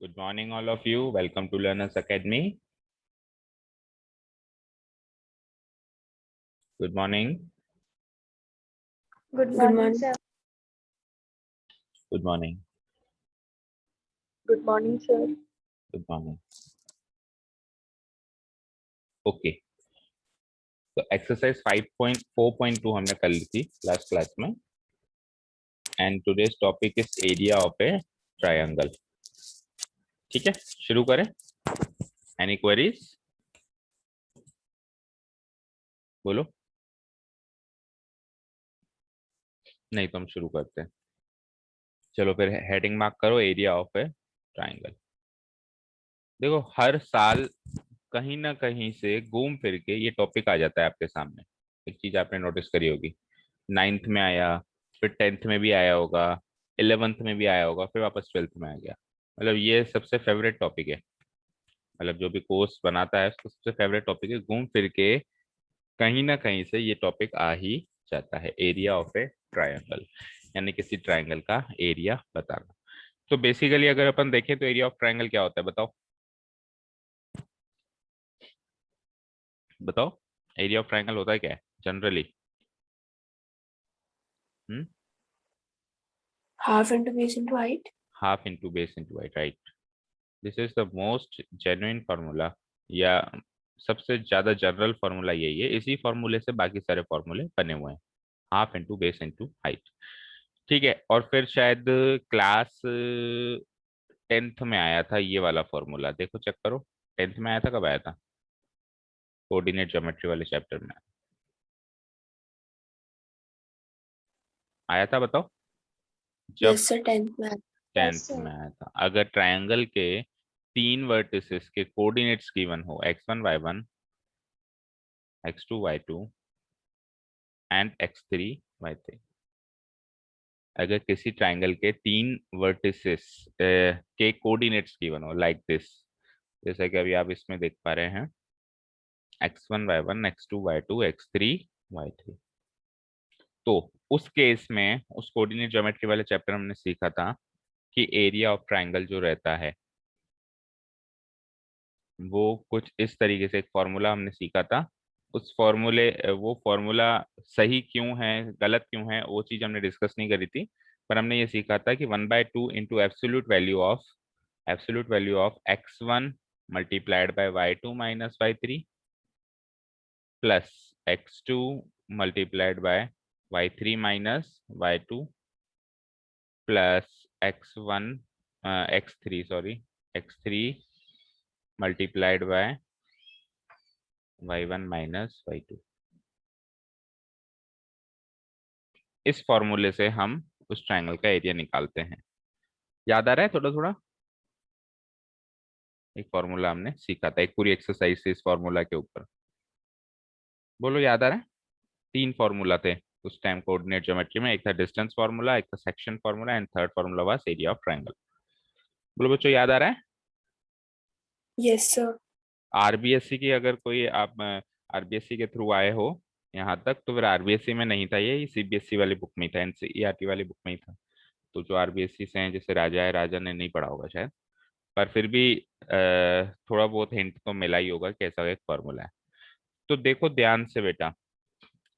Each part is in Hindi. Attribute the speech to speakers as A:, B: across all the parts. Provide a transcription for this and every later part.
A: Good morning, all of you. Welcome to Learners Academy. Good morning.
B: Good
C: Good
B: morning,
C: morning.
B: sir.
A: Good morning.
B: Good morning, sir.
A: Good morning. Okay. तो एक्सरसाइज 5.4.2 हमने कर ली थी लास्ट क्लास में and today's topic is area of A triangle. ठीक है, शुरू करें. Any queries? बोलो. नहीं तो हम शुरू करते हैं. चलो फिर हेडिंग मार्क करो, एरिया ऑफ ए ट्रायंगल. देखो, हर साल कहीं ना कहीं से घूम फिर के ये टॉपिक आ जाता है आपके सामने. एक चीज आपने नोटिस करी होगी, 9th में आया, फिर 10th में भी आया होगा, 11th में भी आया होगा, फिर वापस 12th में आ गया. मतलब ये सबसे फेवरेट टॉपिक है. मतलब जो भी कोर्स बनाता है उसका सबसे फेवरेट टॉपिक है. घूम फिर के कहीं ना कहीं से ये टॉपिक आ ही जाता है, एरिया ऑफ ए ट्रायंगल, यानी किसी ट्रायंगल का एरिया बताना. तो बेसिकली अगर अपन देखें तो एरिया ऑफ ट्रायंगल क्या होता है, बताओ बताओ. एरिया ऑफ ट्रायंगल होता है क्या है generally?
C: Half into base into height.
A: Half into base into height, right. This is the most genuine formula, या सबसे ज्यादा जनरल फार्मूला यही है. इसी फार्मूले से बाकी सारे फार्मूले बने हुए हैं. Half into base into height. ठीक है. और फिर शायद क्लास 10th में आया था ये वाला फार्मूला. देखो चेक करो, 10th में आया था. कब आया था? कोऑर्डिनेट ज्योमेट्री वाले चैप्टर में आया था, बताओ. जब
C: Yes, sir. 10th math.
B: Yes,
A: 10th
B: sir.
A: में आया था. अगर ट्रायंगल के 3 वर्टिसेस के कोऑर्डिनेट्स गिवन हो, x1 y1, x2 y2 and x3 y3. अगर किसी ट्रायंगल के 3 वर्टिसेस के कोऑर्डिनेट्स गिवन हो लाइक दिस, जैसा कि अभी आप इसमें देख पा रहे हैं, x1 y1, x2 y2, x3 y3. तो उस केस में उस कोऑर्डिनेट ज्योमेट्री वाले चैप्टर में हमने सीखा था कि एरिया ऑफ ट्रायंगल जो रहता है वो कुछ इस तरीके से, एक फॉर्मूला हमने सीखा था. उस फॉर्मूले वो फॉर्मूला सही क्यों है गलत क्यों है वो चीज हमने डिस्कस नहीं करी थी. पर हमने ये सीखा था कि 1/2 into absolute value of x1 multiplied by y2 minus y3 plus x2 multiplied by y3 minus y2 plus x1 x3 sorry x3 multiplied by y1 minus y2. इस फॉर्मूले से हम उस ट्रायंगल का एरिया निकालते हैं. याद आ रहा है थोड़ा थोड़ा? एक फॉर्मूला हमने सीखा था, एक पूरी एक्सरसाइज थी इस फॉर्मूला के ऊपर. बोलो, याद आ रहा है? 3 फॉर्मूला थे उस टाइम कोऑर्डिनेट ज्योमेट्री में. एक था डिस्टेंस फार्मूला, एक था section formula and third formula was area of triangle. बोलो बच्चों, याद आ रहा है?
C: Yes, sir.
A: आरबीएससी की, अगर कोई आप आरबीएससी के थ्रू आए हो यहाँ तक, तो फिर आरबीएससी में नहीं था ये सीबीएसई वाली बुक में ही था, एनसीईआरटी वाली बुक में ही था. तो जो आरबीएससी से हैं, जैसे राजा है, राजा ने नहीं पढ़ा होगा शायद, पर फिर भी थोड़ा बहुत हिंट तो मिला ही होगा कैसा एक फॉर्मूला है. तो देखो ध्यान से बेटा,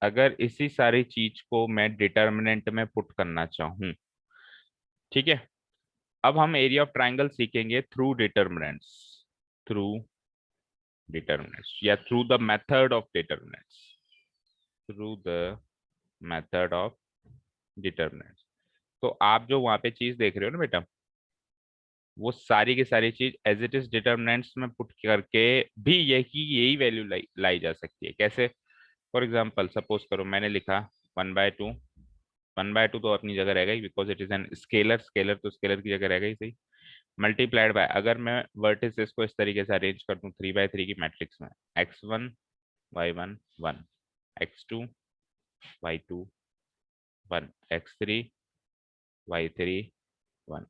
A: अगर इसी सारी चीज को मैं डिटर्मिनेंट में पुट करना चाहूं, ठीक है, अब हम एरिया ऑफ ट्रायंगल सीखेंगे थ्रू डिटर्मिनेंट्स या through the method of determinants. Through the method of determinants. तो आप जो वहां पे चीज देख रहे हो ना बेटा, वो सारी की सारी चीज एज इट इज डिटर्मिनेंट्स में पुट करके भी यही वैल्यू लाई जा सकती है. कैसे? फॉर एग्जाम्पल सपोज करो मैंने लिखा 1/2. 1/2 तो अपनी जगह रहेगा ही, because it is an scalar. Scalar तो स्केलर की जगह रहेगा ही सही. मल्टीप्लाइड बाय, अगर मैं वर्टिसेस को इस तरीके से अरेंज कर दूं 3/3 की मैट्रिक्स में, x1 y1 1, x2 y2 1, x3 y3 1.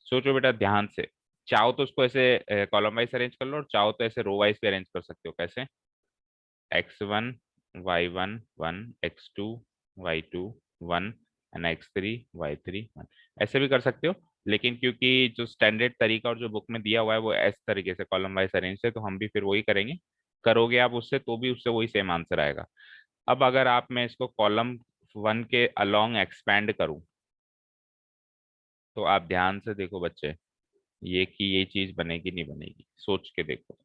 A: सोचो बेटा ध्यान से. चाहो तो उसको ऐसे कॉलम वाइज अरेंज कर लो, और चाहो तो ऐसे रो वाइज भी अरेंज कर सकते हो. कैसे? x1 y1 1, x2 y2 1 and x3 y3 1. ऐसे भी कर सकते हो. लेकिन क्योंकि जो स्टैंडर्ड तरीका और जो बुक में दिया हुआ है वो इस तरीके से कॉलम वाइज अरेंज है, तो हम भी फिर वही करेंगे। करोगे आप उससे तो भी उससे वही सेम आंसर आएगा। अब अगर आप मैं इसको कॉलम 1 के अलोंग एक्सपैंड करूं, तो आप ध्यान से देखो बच्चे, ये कि ये चीज बनेगी नहीं बनेगी, सोच के देखो।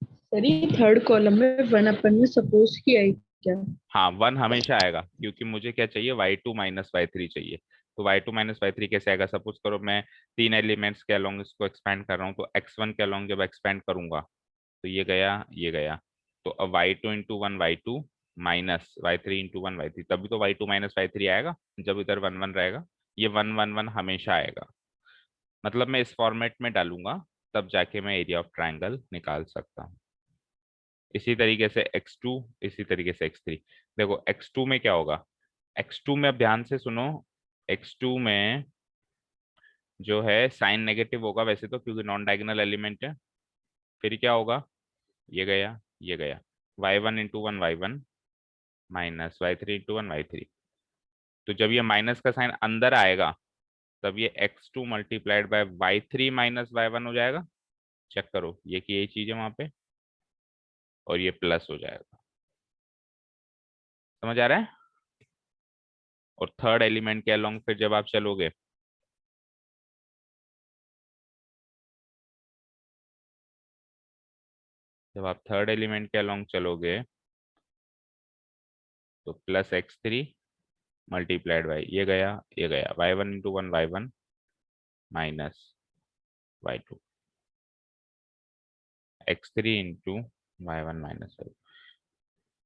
B: सर ये थर्ड कॉलम में 1 अपन ने सपोज किया है क्या?
A: हाँ, 1 हमेशा आएगा, क्योंकि मुझे क्या चाहिए, y2 माइनस y3 चाहिए। तो y2 माइनस y3 कैसे आएगा? सपोज करो मैं तीन एलिमेंट्स के अलोंग इसको एक्सपैंड कर रहा हूँ, तो x1 के अलोंग जब एक्सपैंड करूंगा तो ये गया ये गया। तो अब y2 into one y2 minus y3 into one y3, तभी तो y2 माइनस y3 आएगा जब इधर 1 1 रहेगा। ये 1 1 1 हमेशा आएगा, मतलब मैं इस फॉर्मेट में डालूंगा तब जाके मैं एरिया ऑफ ट्राइंगल निकाल सकता हूँ। इसी तरीके से x2, इसी तरीके से x3। देखो x2 में क्या होगा, x2 में अब ध्यान से सुनो, x2 में जो है साइन नेगेटिव होगा वैसे तो, क्योंकि नॉन डायगोनल एलिमेंट है। फिर क्या होगा, ये गया ये गया, y1 into one y1 minus y3 into one y3। तो जब ये माइनस का साइन अंदर आएगा तब ये x2 multiplied by y3 minus y1 हो जाएगा। चेक करो ये कि यही चीज है वहां पे, और ये प्लस हो जाएगा। समझ आ रहा है? और थर्ड एलिमेंट के अलोंग फिर जब आप चलोगे, जब आप थर्ड एलिमेंट के अलोंग चलोगे तो प्लस x3 मल्टीप्लाइड बाई ये गया y1 into one y1 minus y2, x3 into y1 minus y।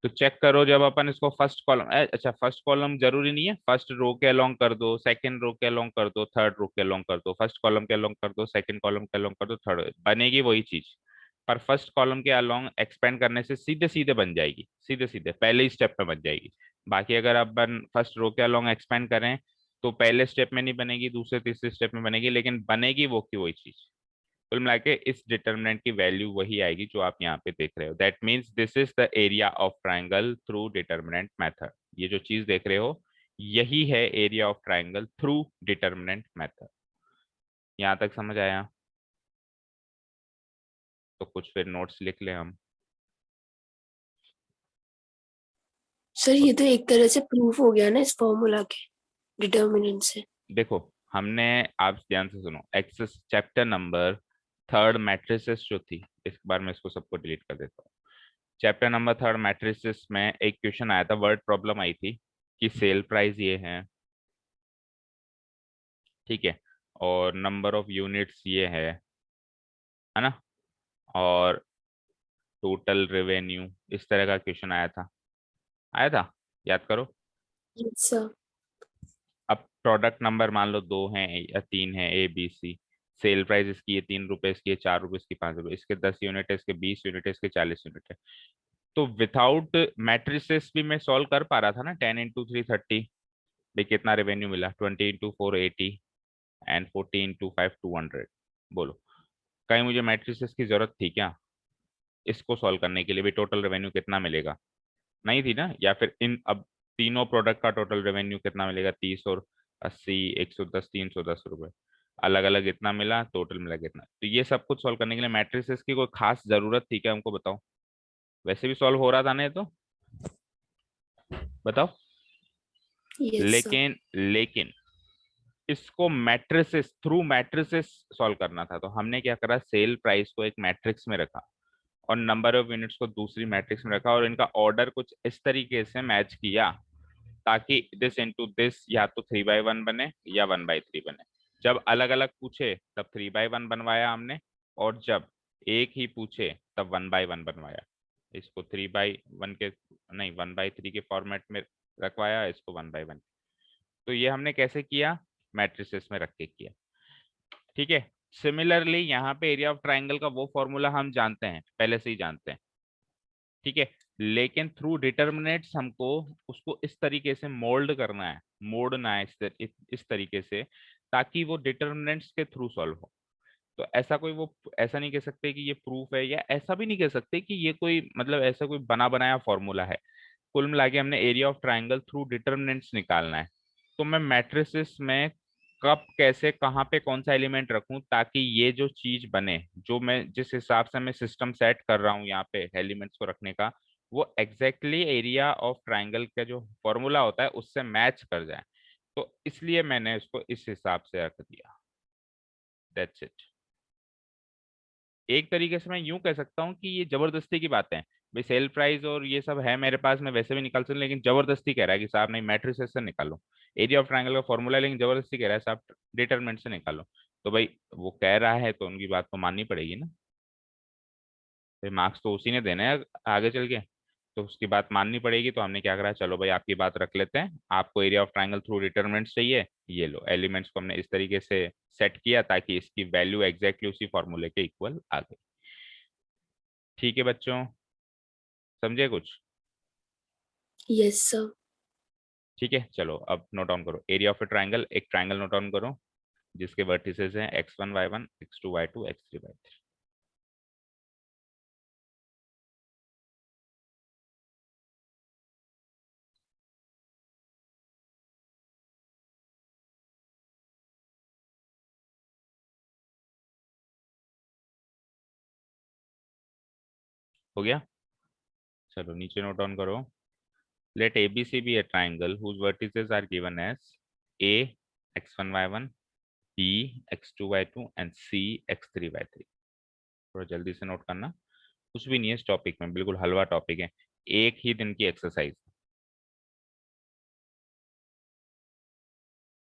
A: तो चेक करो जब अपन इसको फर्स्ट कॉलम, अच्छा फर्स्ट कॉलम जरूरी नहीं है, फर्स्ट रो के अलोंग कर दो, सेकंड रो के अलोंग कर दो, थर्ड रो के अलोंग कर दो, फर्स्ट कॉलम के अलोंग कर दो, सेकंड कॉलम के अलोंग कर दो, थर्ड, बनेगी वही चीज। पर फर्स्ट कॉलम के अलोंग एक्सपेंड करने से सीधे सीधे बन जाएगी, सीधे सीधे पहले ही स्टेप में बन जाएगी। बाकी अगर अपन फर्स्ट रो के अलोंग एक्सपेंड करें तो पहले स्टेप में नहीं बनेगी, दूसरे तीसरे स्टेप में बनेगी, लेकिन बनेगी वो की वही चीज। कुल मिला के इस डिटर्मिनेंट की वैल्यू वही आएगी जो आप यहाँ पे देख रहे हो। That means this is the area of triangle through determinant method. ये जो चीज देख रहे हो यही है area of triangle through determinant method. यहाँ तक समझ आया? तो कुछ फिर नोट्स लिख ले हम।
C: सर ये तो एक तरह से प्रूफ हो गया ना इस फॉर्मूला के डिटर्मिनेंट से।
A: देखो हमने, आप ध्यान से सुनो, एक्सेस चैप्टर नंबर थर्ड मैट्रिसेस जो थी, इस बार मैं इसको सबको डिलीट कर देता हूँ। चैप्टर नंबर थर्ड मैट्रिसेस में एक क्वेश्चन आया था, वर्ड प्रॉब्लम आई थी कि सेल प्राइस ये है, ठीक है, और नंबर ऑफ यूनिट्स ये है ना, और टोटल रेवेन्यू, इस तरह का क्वेश्चन आया था, याद करो।
C: Yes sir.
A: अब प्रोडक्ट नंबर मान लो 2 हैं या 3 है, ABC। सेल प्राइस इसकी ये 3 रुपए, इसकी ये 4 रुपए, इसकी 5 रुपए, इसके 10 यूनिट है, इसके 20 यूनिट है, इसके 40 यूनिट है। तो विदाउट मैट्रिसेस भी मैं सॉल्व कर पा रहा था ना। 10 इंटू 3 30, देखिए कितना रेवेन्यू मिला, 20 इंटू 4 80 एंड 40 इंटू 5 200। बोलो कहीं मुझे मैट्रिसेस की जरूरत थी क्या इसको सॉल्व करने के लिए? भी टोटल रेवेन्यू कितना मिलेगा, नहीं थी ना। या फिर इन अब तीनों प्रोडक्ट का टोटल रेवेन्यू कितना मिलेगा, 30 और 80, 110, 310 रुपए, अलग अलग इतना मिला, टोटल मिला कितना। तो ये सब कुछ सॉल्व करने के लिए मैट्रिसेस की कोई खास जरूरत थी क्या, हमको बताओ? वैसे भी सॉल्व हो रहा था ना ये तो, बताओ।
C: Yes sir.
A: लेकिन इसको मैट्रिसेस, थ्रू मैट्रिसेस सॉल्व करना था, तो हमने क्या करा, सेल प्राइस को एक मैट्रिक्स में रखा और नंबर ऑफ यूनिट्स को दूसरी मैट्रिक्स में रखा, और इनका ऑर्डर कुछ इस तरीके से मैच किया ताकि दिस इंटू दिस या तो 3/1 बने या 1/3 बने। जब अलग अलग पूछे तब 3/1 बनवाया हमने, और जब एक ही पूछे तब 1/1 बनवाया। इसको 3/1 के नहीं 1/3 के फॉर्मेट में रखवाया, इसको 1/1। तो ये हमने कैसे किया, मैट्रिसेस में रख के किया, ठीक है। सिमिलरली यहाँ पे एरिया ऑफ ट्राइंगल का वो फॉर्मूला हम जानते हैं, पहले से ही जानते हैं, ठीक है। लेकिन थ्रू डिटर्मिनेट्स हमको उसको इस तरीके से मोल्ड करना है, मोड़ना है इस तरीके से, ताकि वो डिटर्मिनेंट्स के थ्रू सॉल्व हो। तो ऐसा कोई वो, ऐसा नहीं कह सकते कि ये प्रूफ है, या ऐसा भी नहीं कह सकते कि ये कोई मतलब ऐसा कोई बना बनाया फॉर्मूला है। कुल मिला के हमने area of triangle through determinants निकालना है। तो मैं मैट्रिसेस में कब कैसे कहाँ पे कौन सा एलिमेंट रखूं ताकि ये जो चीज बने, जो मैं जिस हिसाब से मैं सिस्टम सेट कर रहा हूँ यहाँ पे एलिमेंट्स को रखने का, वो एग्जैक्टली एरिया ऑफ ट्राइंगल का जो फॉर्मूला होता है उससे मैच कर जाए। तो इसलिए मैंने इसको इस हिसाब से रख दिया। That's it. एक तरीके से मैं यूं कह सकता हूँ कि ये जबरदस्ती की बातें हैं। भाई सेल प्राइस और ये सब है मेरे पास, मैं वैसे भी निकाल सकता हूं, लेकिन जबरदस्ती कह रहा है कि साहब नहीं मैट्रिसेस से निकालो एरिया ऑफ ट्रायंगल का फॉर्मूला, लेकिन जबरदस्ती कह रहा है साहब डिटरमिनेंट से निकालो। तो भाई वो कह रहा है तो उनकी बात तो माननी पड़ेगी ना, भाई मार्क्स तो उसी ने देने हैं आगे चल के, तो उसकी बात माननी पड़ेगी। तो हमने क्या करा, चलो भाई आपकी बात रख लेते हैं, आपको area of triangle through determinant चाहिए, ये लो एलिमेंट्स को हमने इस तरीके से सेट किया ताकि इसकी वैल्यू एग्जैक्टली उसी फॉर्मूले के इक्वल आ गई। ठीक है बच्चों, समझे कुछ?
C: Yes sir.
A: ठीक है, चलो अब नोट डाउन करो एरिया ऑफ ए ट्राइंगल। एक ट्राइंगल नोट डाउन करो जिसके वर्टिसेस हैं x1 y1 x2 y2 x3 y3। हो गया? चलो नीचे नोट डाउन करो। Let ABC be a triangle whose vertices are given as a x1 y1 b x2 y2 and c x3 y3। थोड़ा जल्दी से नोट करना, कुछ भी नहीं है इस टॉपिक में, बिल्कुल हलवा टॉपिक है, एक ही दिन की एक्सरसाइज,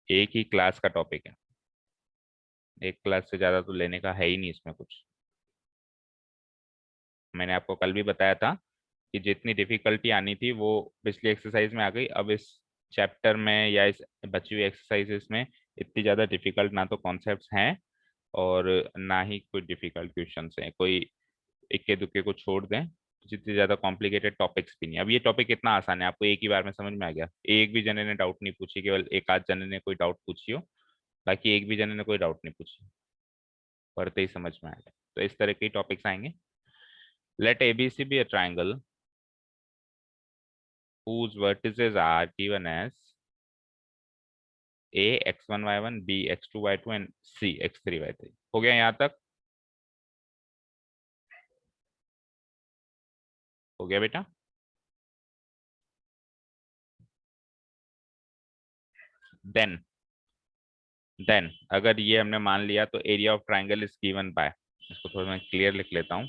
A: एक ही क्लास का टॉपिक है, एक क्लास से ज्यादा तो लेने का है ही नहीं इसमें कुछ। मैंने आपको कल भी बताया था कि जितनी डिफिकल्टी आनी थी वो पिछली एक्सरसाइज में आ गई। अब इस चैप्टर में या इस बची हुई एक्सरसाइजेस में इतनी ज़्यादा डिफिकल्ट ना तो कॉन्सेप्ट्स हैं और ना ही कोई डिफिकल्ट क्वेश्चंस हैं, कोई इक्के दुक्के को छोड़ दें। जितनी ज़्यादा कॉम्प्लिकेटेड टॉपिक्स भी नहीं। अब ये टॉपिक कितना आसान है, आपको एक ही बार में समझ में आ गया, एक भी जने ने डाउट नहीं पूछी, केवल एक आध जने ने कोई डाउट पूछी हो, बाकी एक भी जने ने कोई डाउट नहीं पूछी, पढ़ते ही समझ में आ गया। तो इस तरह के टॉपिक्स आएंगे। Let ABC be a triangle whose vertices are given as a x1 y1 b x2 y2 and c x3 y3। हो गया यहाँ तक? हो गया बेटा? देन देन अगर ये हमने मान लिया तो area of triangle is given bye, इसको थोड़ा मैं क्लियर लिख लेता हूँ,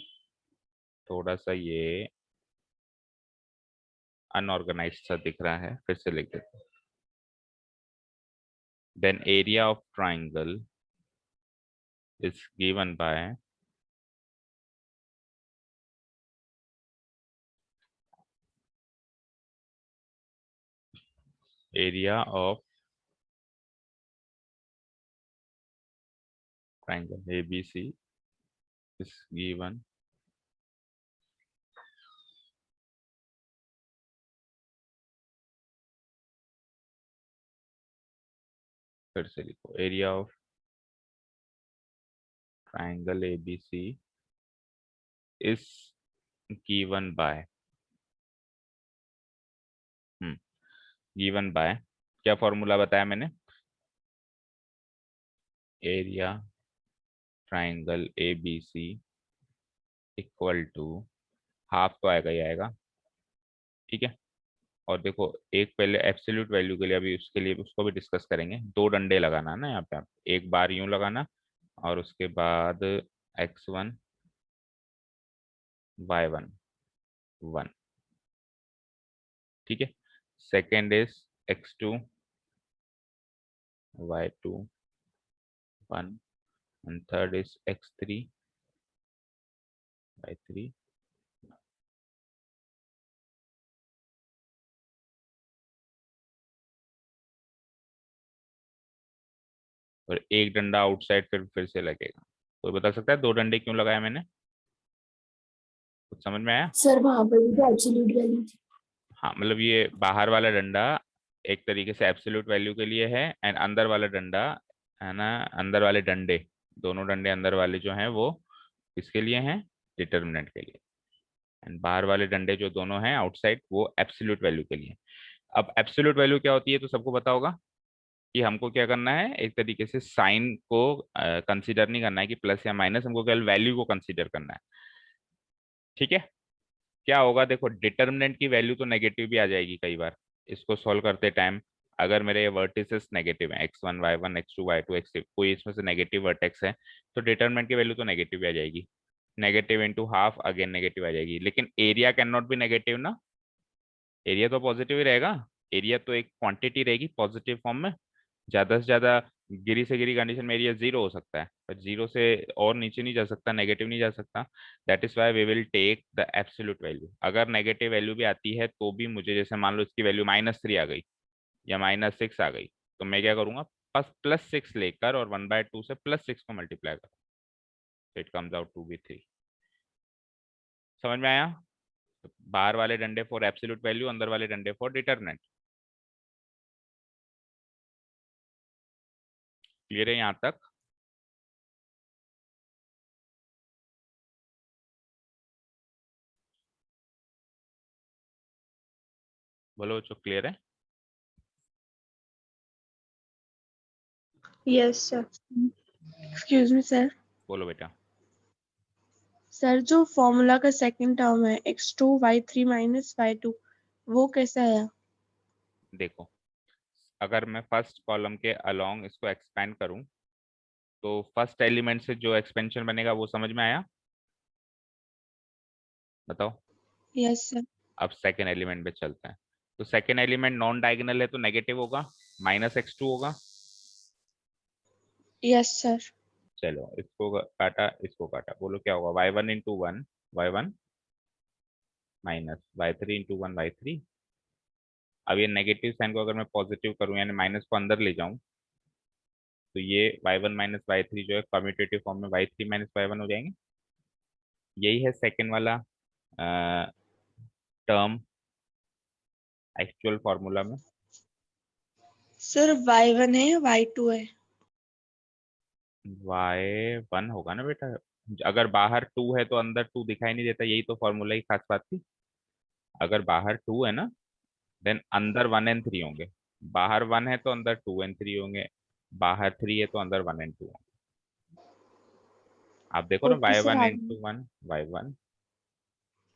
A: थोड़ा सा ये अनऑर्गेनाइज्ड सा दिख रहा है, फिर से लिख देता हूँ। Then area of triangle is given by area of triangle ABC is given फिर से लिखो area of triangle ABC is given by given by, क्या फॉर्मूला बताया मैंने, area triangle ABC equal to half तो आएगा ही आएगा, ठीक है। और देखो एक पहले एब्सोल्यूट वैल्यू के लिए, अभी उसके लिए उसको भी डिस्कस करेंगे, दो डंडे लगाना है ना यहाँ पे, आप एक बार यूं लगाना और उसके बाद x1 y1 1, ठीक है। Second is x2 y2 1 and third is x3 y3। और एक डंडा आउटसाइड फिर से लगेगा। कोई बता सकता है दो डंडे क्यों लगाया मैंने? कुछ समझ में आया?
C: सर वहां पर भी तो एब्सोल्यूट वैल्यू थी।
A: हाँ, मतलब ये बाहर वाला डंडा एक तरीके से एब्सोल्यूट वैल्यू के लिए है, एंड अंदर वाला डंडा है ना, अंदर वाले डंडे, दोनों डंडे अंदर वाले जो हैं वो किसके लिए हैं? डिटर्मिनेंट के लिए। एंड बाहर वाले डंडे जो दोनों हैं आउटसाइड वो एब्सोल्यूट वैल्यू के लिए। अब एब्सोल्यूट वैल्यू क्या होती है तो सबको पता होगा कि हमको क्या करना है, एक तरीके से साइन को कंसीडर नहीं करना है कि प्लस या माइनस, हमको केवल वैल्यू को कंसीडर करना है। ठीक है, क्या होगा देखो, डिटर्मिनेंट की वैल्यू तो नेगेटिव भी आ जाएगी कई बार इसको सॉल्व करते टाइम। अगर मेरे वर्टिसेस नेगेटिव है x1 y1 x2 y2 x3, कोई इसमें से नेगेटिव वर्टेक्स है तो डिटर्मिनेंट की वैल्यू तो नेगेटिव भी आ जाएगी। Negative into half again negative आ जाएगी, लेकिन area can not be negative ना, एरिया तो पॉजिटिव ही रहेगा। एरिया तो एक क्वांटिटी रहेगी पॉजिटिव फॉर्म में। ज्यादा से ज्यादा गिरी से गिरी कंडीशन में एरिया जीरो हो सकता है, पर जीरो से और नीचे नहीं जा सकता, नेगेटिव नहीं जा सकता। That is why we will take the absolute value. अगर नेगेटिव वैल्यू भी आती है तो भी मुझे, जैसे मान लो इसकी वैल्यू -3 आ गई या -6 आ गई, तो मैं क्या करूंगा, बस +6 लेकर और 1/2 से +6 को मल्टीप्लाई कर, it comes out to be 3। समझ में आया? तो बाहर वाले डंडे फॉर एब्सोल्यूट वैल्यू, अंदर वाले डंडे फॉर डिटरमिनेंट। क्लियर है यहाँ तक? बोलो बच्चों, क्लियर है?
D: Yes sir. Excuse me sir.
A: बोलो बेटा।
D: सर जो फॉर्मूला का सेकंड टर्म है x2 y3 माइनस y2 वो कैसा है?
A: देखो, अगर मैं फर्स्ट कॉलम के अलोंग इसको एक्सपेंड करूं तो फर्स्ट एलिमेंट से जो एक्सपेंशन बनेगा वो समझ में आया? बताओ।
D: Yes sir.
A: अब सेकेंड एलिमेंट पे चलते हैं। तो सेकेंड एलिमेंट नॉन डायगोनल है तो नेगेटिव होगा, -x2 होगा।
D: Yes sir.
A: चलो इसको काटा, इसको काटा, बोलो क्या होगा, y1 into one y1 minus y3 into one y3। अब ये नेगेटिव साइन को अगर मैं पॉजिटिव करूं यानी माइनस को अंदर ले जाऊं तो ये y1 माइनस y3 जो है कम्यूटेटिव फॉर्म में y3 माइनस y1 हो जाएंगे। यही है सेकेंड वाला टर्म एक्चुअल फॉर्मूला में।
D: सर y1 है या y2 है?
A: y1 होगा ना बेटा, अगर बाहर 2 है तो अंदर 2 दिखाई नहीं देता, यही तो फॉर्मूला की खास बात थी। अगर बाहर 2 है ना देन अंदर 1 एंड 3 होंगे। बाहर 1 है तो अंदर 2 एंड 3 होंगे, बाहर 3 है तो अंदर 1 एंड 2 होंगे। आप देखो ना,
D: ओके
A: वाई
D: सर
A: वन
D: आगे।
A: Into one y1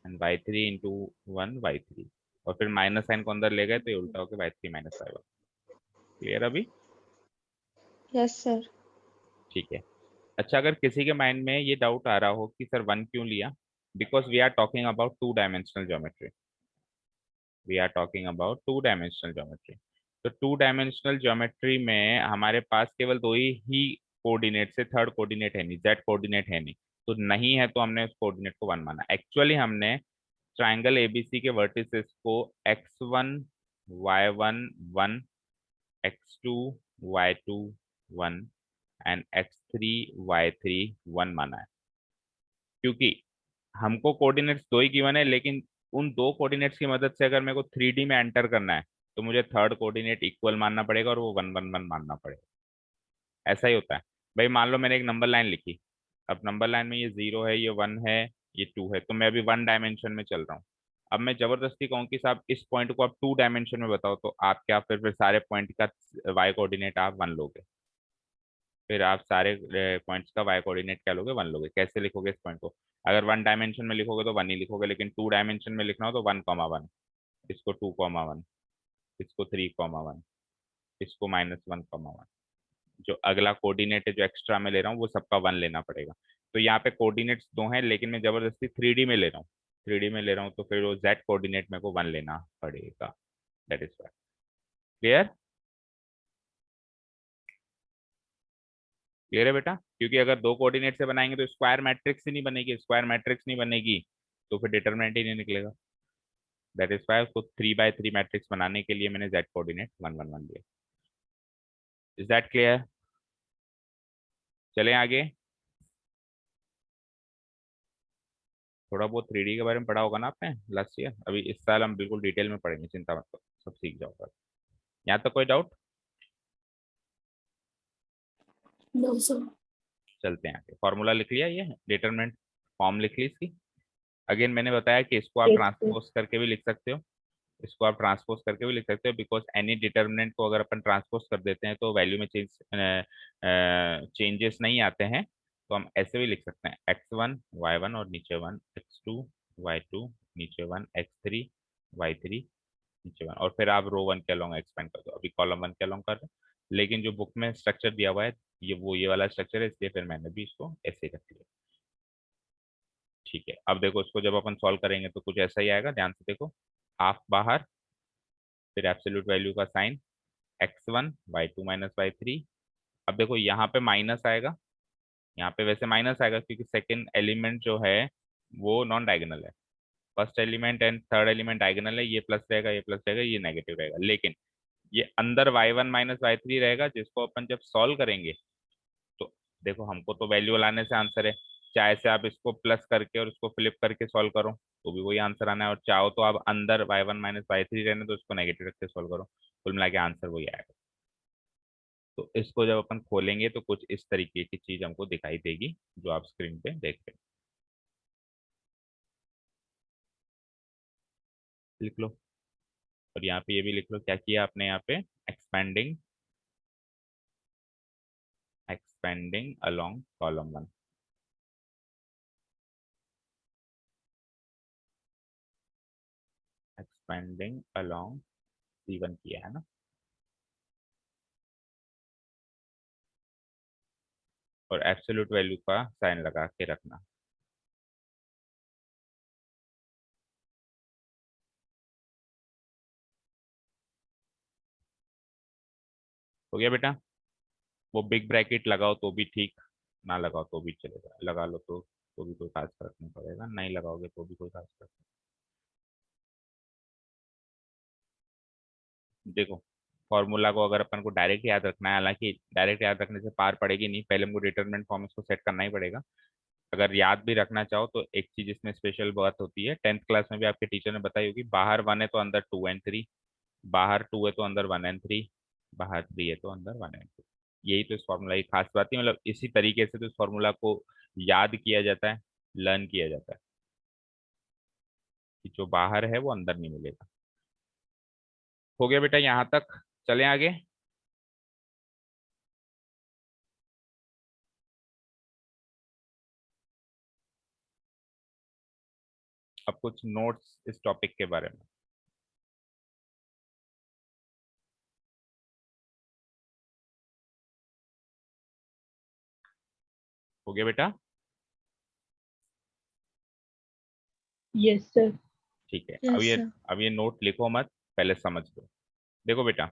A: and y3 into one y3, और फिर माइनस साइन को अंदर ले गए तो ये उल्टा होकर y3 माइनस y1। क्लियर अभी?
D: Yes sir.
A: ठीक है। अच्छा, अगर किसी के माइंड में ये डाउट आ रहा हो कि सर 1 क्यों लिया, because we are talking about 2 dimensional geometry. We are talking about 2 dimensional geometry. तो 2 डायमेंशनल ज्योमेट्री में हमारे पास केवल दो ही कोऑर्डिनेट से, थर्ड कोऑर्डिनेट है नहीं, जेड कोऑर्डिनेट है नहीं। तो नहीं है तो हमने उस कोऑर्डिनेट को 1 माना। एक्चुअली हमने ट्राइंगल एबीसी के वर्टिसेस को x1 y1 1, x2 y2 1 and x3 y3 1 माना है, क्योंकि हमको कोऑर्डिनेट्स दो ही गिवन है, लेकिन उन दो कोऑर्डिनेट्स की मदद से अगर मेरे को 3D में एंटर करना है तो मुझे थर्ड कोऑर्डिनेट इक्वल मानना पड़ेगा और वो 1 1 1 मानना पड़ेगा। ऐसा ही होता है भाई। मान लो मैंने एक नंबर लाइन लिखी, अब नंबर लाइन में ये 0 है, ये 1 है, ये 2 है, तो मैं अभी 1 डायमेंशन में चल रहा हूँ। अब मैं जबरदस्ती कहूँ कि साहब इस पॉइंट को आप 2 डायमेंशन में बताओ, तो आप क्या फिर सारे पॉइंट का वाई कोऑर्डिनेट आप 1 लोगे? फिर आप सारे पॉइंट्स का वाई कोऑर्डिनेट क्या लोगे? 1 लोगे। कैसे लिखोगे इस पॉइंट को? अगर 1 डायमेंशन में लिखोगे तो 1 ही लिखोगे, लेकिन 2 डायमेंशन में लिखना हो तो 1 1, इसको 2 1, इसको 3 1, इसको -1 1। जो अगला कोऑर्डिनेट है जो एक्स्ट्रा में ले रहा हूँ वो सबका 1 लेना पड़ेगा। तो यहाँ पे कोऑर्डिनेट्स दो हैं, लेकिन मैं जबरदस्ती 3D में ले रहा हूँ। 3D में ले रहा हूँ तो फिर वो जेड कोऑर्डिनेट मेरे को 1 लेना पड़ेगा। That is why. Clear? Clear है बेटा? क्योंकि अगर दो कोऑर्डिनेट से बनाएंगे तो स्क्वायर मैट्रिक्स ही नहीं बनेगी, स्क्वायर मैट्रिक्स नहीं बनेगी तो फिर डिटरमिनेंट ही नहीं निकलेगा। दैट इज वाई उसको 3 by 3 मैट्रिक्स बनाने के लिए मैंने जेड कोऑर्डिनेट 1 1 1 लिया। Is that clear? चलें आगे। थोड़ा बहुत 3D के बारे में पढ़ा होगा ना आपने लास्ट ईयर, अभी इस साल हम बिल्कुल डिटेल में पढ़ेंगे, चिंता मत करो, सब सीख जाओगे। यहाँ तक कोई डाउट?
C: No sir.
A: चलते हैं आगे। फॉर्मूला लिख लिया, ये डिटरमिनेंट फॉर्म लिख ली इसकी। अगेन मैंने बताया कि इसको आप
B: Yes, sir.
A: ट्रांसपोज करके भी लिख सकते हो, इसको आप ट्रांसपोज करके भी लिख सकते हो, बिकॉज एनी डिटर्मिनेंट को अगर अपन ट्रांसपोज कर देते हैं तो वैल्यू में चेंजेस नहीं आते हैं, तो हम ऐसे भी लिख सकते हैं x1 y1 और नीचे 1, x2 y2 नीचे 1, x3 y3 नीचे 1, और फिर आप रो 1 के अलोंग एक्सपेंड कर दो। अभी कॉलम 1 के अलोंग कर दो, लेकिन जो बुक में स्ट्रक्चर दिया हुआ है ये वाला स्ट्रक्चर है, इसलिए फिर मैंने भी इसको ऐसे रख दिया। ठीक है, अब देखो इसको जब अपन सॉल्व करेंगे तो कुछ ऐसा ही आएगा, ध्यान से देखो, हाफ बाहर, फिर एब्सोल्यूट वैल्यू का sign, x1 y2 minus y3। अब देखो यहाँ पे माइनस आएगा, यहाँ पे वैसे माइनस आएगा क्योंकि सेकंड एलिमेंट जो है वो नॉन डायगोनल है, first element and third element diagonal है, ये प्लस रहेगा, ये प्लस रहेगा, ये नेगेटिव रहेगा, लेकिन ये अंदर y1 माइनस y3 रहेगा, जिसको अपन जब सॉल्व करेंगे तो देखो हमको तो वैल्यू लाने से आंसर है, चाहे से आप इसको प्लस करके और इसको फ्लिप करके सॉल्व करो तो भी वही आंसर आना है, और चाहो तो आप अंदर y1 माइनस y3 रहने तो इसको नेगेटिव रख के सॉल्व करो, कुल मिला के आंसर वही आएगा। तो इसको जब अपन खोलेंगे तो कुछ इस तरीके की चीज हमको दिखाई देगी जो आप स्क्रीन पे देख रहे हैं। लिख लो, और यहाँ पे ये भी लिख लो क्या किया आपने यहाँ पे, expanding expanding along column 1, expanding along C1 किया है ना। और एब्सोल्यूट वैल्यू का साइन लगा के रखना। हो गया बेटा, वो बिग ब्रैकेट लगाओ तो भी ठीक, ना लगाओ तो भी चलेगा, लगा लो तो भी कोई खास फर्क नहीं पड़ेगा, नहीं लगाओगे तो भी कोई खास फर्क नहीं। देखो फॉर्मूला को अगर अपन को डायरेक्ट याद रखना है, हालांकि डायरेक्ट याद रखने से पार पड़ेगी नहीं, पहले हमको डिटरमिनेंट फॉर्म इसको सेट करना ही पड़ेगा। अगर याद भी रखना चाहो तो एक चीज इसमें स्पेशल बात होती है, 10th क्लास में भी आपके टीचर ने बताई होगी, बाहर 1 है तो अंदर 2 एंड 3, बाहर 2 है तो अंदर 1 एंड 3, बाहर 3 है तो अंदर 1 एंड 2। यही तो इस फॉर्मूला की खास बात है, मतलब इसी तरीके से तो इस फॉर्मूला को याद किया जाता है, लर्न किया जाता है, कि जो बाहर है वो अंदर नहीं मिलेगा। हो गया बेटा यहाँ तक, चलें आगे। अब कुछ नोट्स इस टॉपिक के बारे में। हो गया बेटा,
B: Yes, sir.
A: ठीक है।
D: Yes, sir.
A: अब ये नोट लिखो मत, पहले समझ लो। देखो बेटा,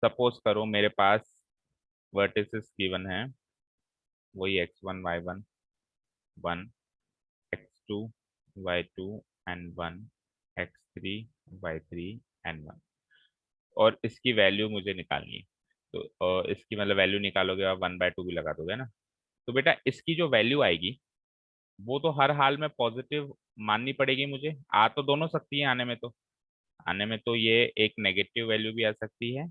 A: सपोज करो मेरे पास वर्टिसेस गिवन है, वही x1 y1 1, x2 y2 and 1, x3 y3 and 1, और इसकी वैल्यू मुझे निकालनी है। तो इसकी मतलब वैल्यू निकालोगे आप 1/2 भी लगा दोगे ना, तो बेटा इसकी जो वैल्यू आएगी वो तो हर हाल में पॉजिटिव माननी पड़ेगी मुझे, आ तो दोनों सकती है आने में तो ये एक नेगेटिव वैल्यू भी आ सकती है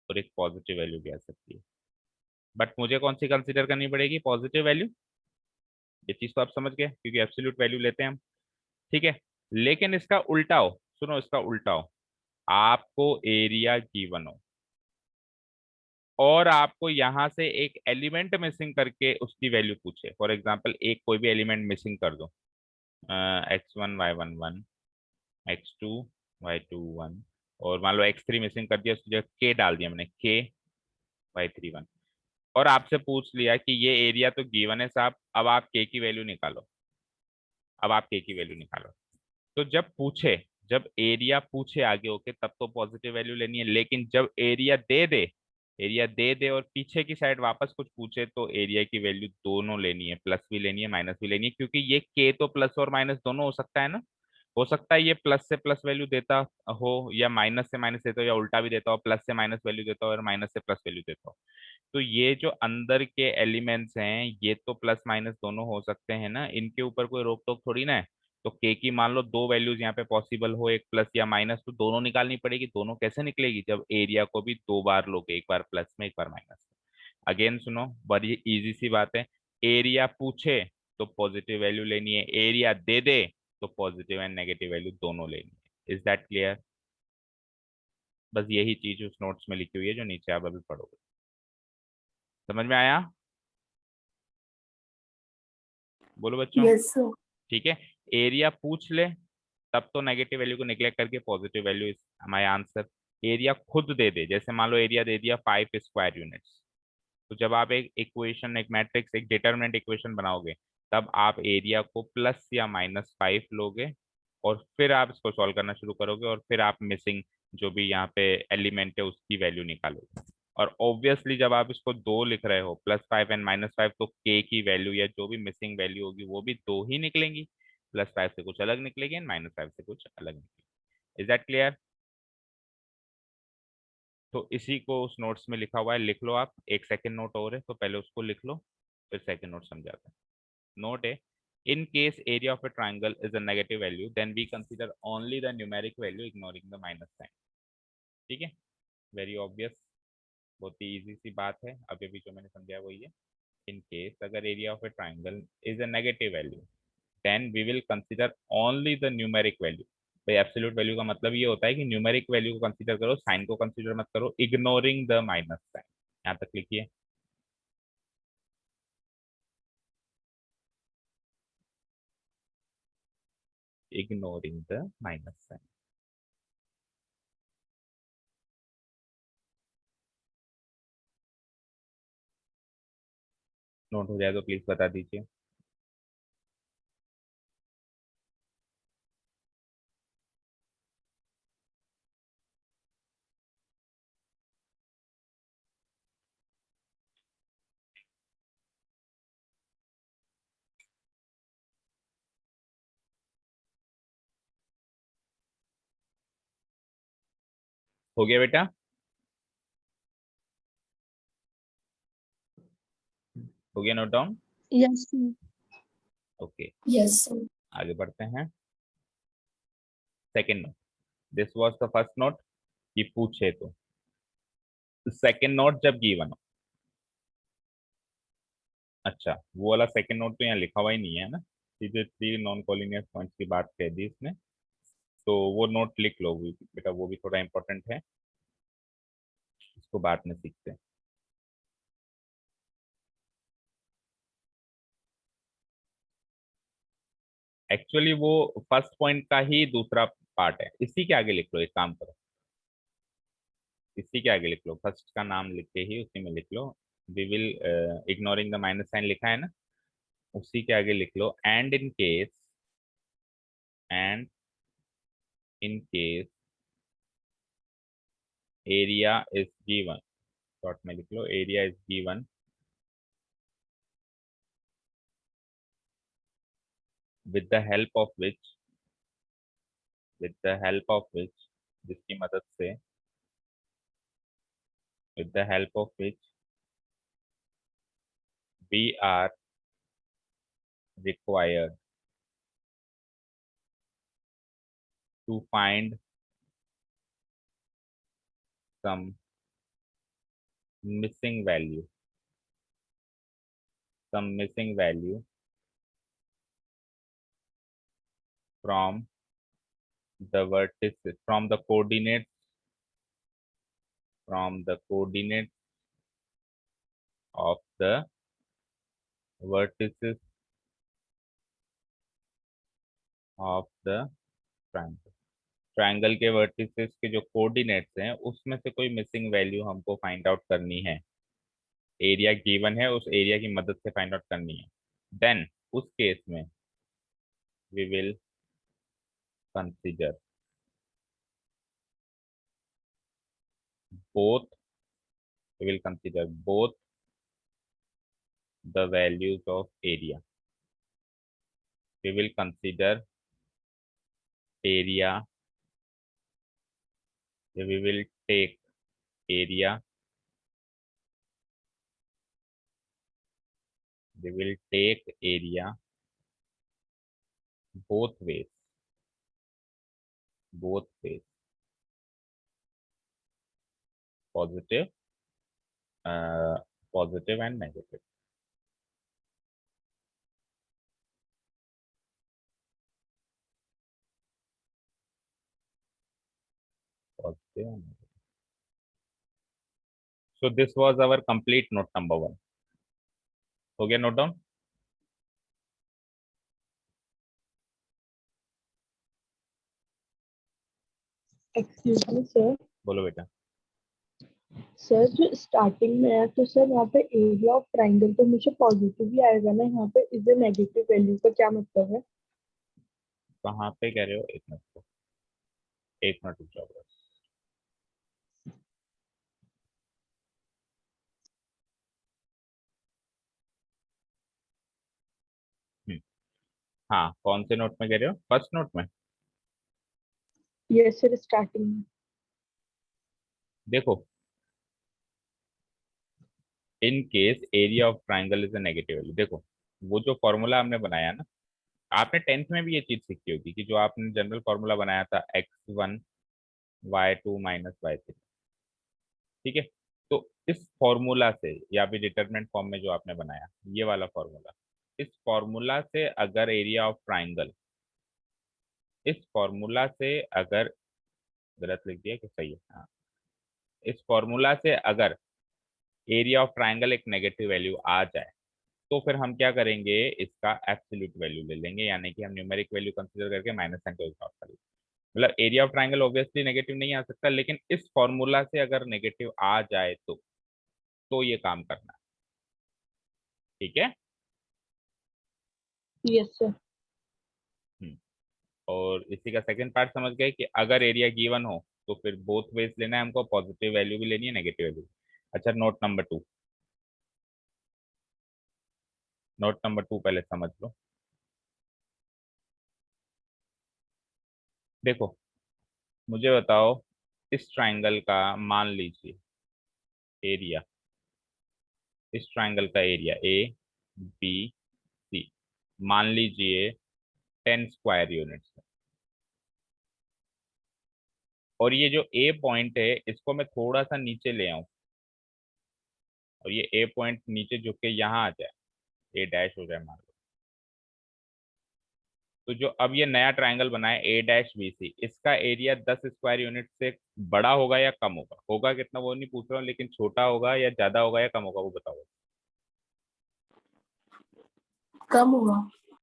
A: और एक पॉजिटिव वैल्यू भी आ सकती है, बट मुझे कौन सी कंसीडर करनी पड़ेगी, पॉजिटिव वैल्यू। ये चीज तो आप समझ गए क्योंकि एब्सोल्यूट वैल्यू लेते हैं हम, ठीक है। लेकिन इसका उल्टा हो, सुनो इसका उल्टा हो, आपको एरिया गिवन हो और आपको यहाँ से एक एलिमेंट मिसिंग करके उसकी वैल्यू पूछे, फॉर एग्जाम्पल एक कोई भी एलिमेंट मिसिंग कर दो, x1 y1 1, x2 y2 1, और मान लो x3 मिसिंग कर दिया, उसकी जगह k डाल दिया मैंने, k y3 1, और आपसे पूछ लिया कि ये एरिया तो गिवन है साहब, अब आप k की वैल्यू निकालो, अब आप k की वैल्यू निकालो। तो जब एरिया पूछे आगे होके तब तो पॉजिटिव वैल्यू लेनी है, लेकिन जब एरिया दे दे और पीछे की साइड वापस कुछ पूछे तो एरिया की वैल्यू दोनों लेनी है, प्लस भी लेनी है माइनस भी लेनी है, क्योंकि ये के तो प्लस और माइनस दोनों हो सकता है ना, हो सकता है ये प्लस से प्लस वैल्यू देता हो या माइनस से माइनस देता हो या उल्टा भी देता हो, प्लस से माइनस वैल्यू देता हो और माइनस से प्लस वैल्यू देता हो। तो ये जो अंदर के एलिमेंट्स हैं ये तो प्लस माइनस दोनों हो सकते हैं ना, इनके ऊपर कोई रोक टोक थोड़ी ना है। तो के की मान लो दो वैल्यूज यहाँ पे पॉसिबल हो, एक प्लस या माइनस, तो दोनों निकालनी पड़ेगी, दोनों कैसे निकलेगी, जब एरिया को भी दो बार लोगे, एक बार प्लस में एक बार माइनस में। अगेन सुनो, बड़ी इजी सी बात है, एरिया पूछे तो पॉजिटिव वैल्यू लेनी है, एरिया दे दे तो पॉजिटिव एंड नेगेटिव वैल्यू दोनों लेनी है। Is that clear? बस यही चीज उस नोट्स में लिखी हुई है जो नीचे आप अभी पढ़ोगे। समझ में आया? बोलो बच्चों।
C: Yes sir.
A: ठीक है, एरिया पूछ ले तब तो नेगेटिव वैल्यू को निगलेक्ट करके positive value is my answer. Area खुद दे दे, जैसे मान लो एरिया दे दिया 5 स्क्वायर यूनिट्स, तो जब आप एक इक्वेशन, एक मैट्रिक्स, एक डिटरमिनेंट इक्वेशन बनाओगे तब आप एरिया को प्लस या -5 लोगे और फिर आप इसको सॉल्व करना शुरू करोगे और फिर आप मिसिंग जो भी यहाँ पे एलिमेंट है उसकी वैल्यू निकालोगे। और ऑब्वियसली जब आप इसको 2 लिख रहे हो, +5 एंड -5, तो के की वैल्यू या जो भी मिसिंग वैल्यू होगी वो भी 2 ही निकलेंगी। +5 से कुछ अलग निकलेगी एंड -5 से कुछ अलग निकलेगी। Is that clear? तो इसी को उस नोट्स में लिखा हुआ है, लिख लो आप। एक सेकंड नोट और है तो पहले उसको लिख लो, फिर सेकंड नोट समझाते हैं। नोट है, in case area of a triangle is a negative value then we consider only the numeric value ignoring the minus sign। ठीक है, वेरी ऑब्वियस, बहुत ही इजी सी बात है। अभी भी जो मैंने समझाया वही है। इन केस अगर area of a triangle is a negative value then we will consider only the numeric value. भाई एब्सोल्यूट वैल्यू का मतलब ये होता है कि न्यूमेरिक वैल्यू को कंसीडर करो, साइन को कंसीडर मत करो, इग्नोरिंग द माइनस साइन। यहाँ तक लिखिए। Ignoring the minus sign. Note हो जाए तो प्लीज बता दीजिए। हो गया बेटा? हो गया note down?
D: Yes sir.
A: Okay,
C: yes sir.
A: आगे बढ़ते हैं। Second note, this was the first note कि पूछे तो। सेकेंड नोट जब गिवन हो, अच्छा वो वाला सेकेंड नोट तो यहाँ लिखा हुआ ही नहीं है ना, सीधे 3 नॉन कोलिनियस पॉइंट्स की बात कह दी इसने, तो वो नोट लिख लो बेटा, वो भी थोड़ा इंपॉर्टेंट है, इसको बाद में सीखते हैं। एक्चुअली वो फर्स्ट पॉइंट का ही दूसरा पार्ट है, इसी के आगे लिख लो, एक काम करो, इसी के आगे लिख लो, फर्स्ट का नाम लिख के ही उसी में लिख लो। We will ignoring the minus sign लिखा है ना, उसी के आगे लिख लो and in case area is given, short में लिख लो area is given with the help of which with the help of which जिसकी मदद से with the help of which we are required to find some missing value, some missing value from the vertices, from the coordinates, from the coordinates of the vertices of the triangle। Triangle के वर्टिसेस के जो कोऑर्डिनेट्स हैं उसमें से कोई मिसिंग वैल्यू हमको फाइंड आउट करनी है। एरिया गिवन है, उस एरिया की मदद से फाइंड आउट करनी है। देन उस केस में we will consider both, we will consider both the values of area। we will consider area, we will take area, we will take area both ways, both ways, positive, uh, positive and negative। Positive या negative. So this was our complete note number 1। हो गया note down?
B: Excuse me sir.
A: बोलो बेटा।
B: सर जो स्टार्टिंग में है तो सर वहाँ पे एरिया ऑफ ट्राइंगल तो मुझे पॉजिटिव ही आएगा ना, यहाँ पे इज ए नेगेटिव वैल्यू का क्या मतलब है?
A: कहाँ पे कह रहे हो? एक मिनट को, एक मिनट रुक जाओ बस। हम्म, हाँ, कौन से नोट में कह रहे हो? फर्स्ट नोट में?
B: यस सर, स्टार्टिंग में।
A: देखो, इन case area of triangle is a negative value. देखो, वो जो फॉर्मूला हमने बनाया ना, आपने टेंथ में भी ये चीज सीखी होगी कि जो आपने जनरल फॉर्मूला बनाया था x1 y2 - y3, ठीक है? तो इस फॉर्मूला से या फिर डिटरमिनेंट फॉर्म में जो आपने बनाया ये वाला फॉर्मूला, इस फॉर्मूला से अगर एरिया ऑफ ट्राइंगल, इस फॉर्मूला से अगर, गलत लिख दिया कि सही है? हाँ, इस फॉर्मूला से अगर एरिया ऑफ ट्राइंगल एक नेगेटिव वैल्यू आ जाए तो फिर हम क्या करेंगे, इसका एब्सोल्यूट वैल्यू ले लेंगे, यानी कि हम न्यूमेरिक वैल्यू कंसीडर करके माइनस साइन को इग्नोर करेंगे। मतलब area of triangle obviously negative नहीं आ सकता, लेकिन इस फॉर्मूला से अगर नेगेटिव आ जाए तो ये काम करना है, ठीक है?
B: Yes sir.
A: हम्म, और इसी का सेकंड पार्ट समझ गए कि अगर एरिया गिवन हो तो फिर बोथ वेज लेना है हमको, पॉजिटिव वैल्यू भी लेनी है, नेगेटिव वैल्यू। अच्छा, नोट नंबर 2, नोट नंबर 2 पहले समझ लो। देखो, मुझे बताओ, इस ट्राइंगल का मान लीजिए एरिया, इस ट्राइंगल का एरिया ABC मान लीजिए 10 स्क्वायर यूनिट्स है, और ये जो ए पॉइंट है इसको मैं थोड़ा सा नीचे ले आऊं, और ये ए पॉइंट नीचे झुक के यहाँ आ जाए, ए डैश हो जाए मान लो, तो जो अब ये नया ट्राइंगल बना है A-BC, इसका एरिया 10 स्क्वायर यूनिट से बड़ा होगा या कम होगा? होगा कितना वो नहीं पूछ रहा हूँ, लेकिन छोटा होगा या ज्यादा होगा या कम होगा वो बताओ।
C: कम हुआ।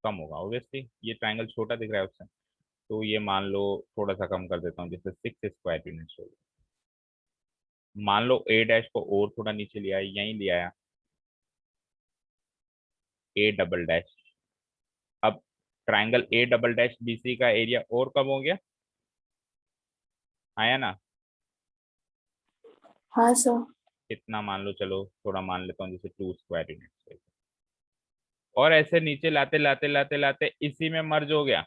A: कम होगा ऑब्वियसली, ये ट्राइंगल छोटा दिख रहा है उससे, तो ये मान लो थोड़ा सा कम कर देता हूँ, जैसे 6 स्क्वायर यूनिट्स हो गए। मान लो ए डैश को और थोड़ा नीचे लिया है, यहीं लिया है, A-, अब ट्राइंगल A-BC का एरिया और कम हो गया, आया ना?
C: हाँ सर।
A: कितना मान लो, चलो थोड़ा मान लेता हूँ, जैसे 2 स्क्वायर यूनिट, और ऐसे नीचे लाते लाते लाते लाते इसी में मर्ज हो गया,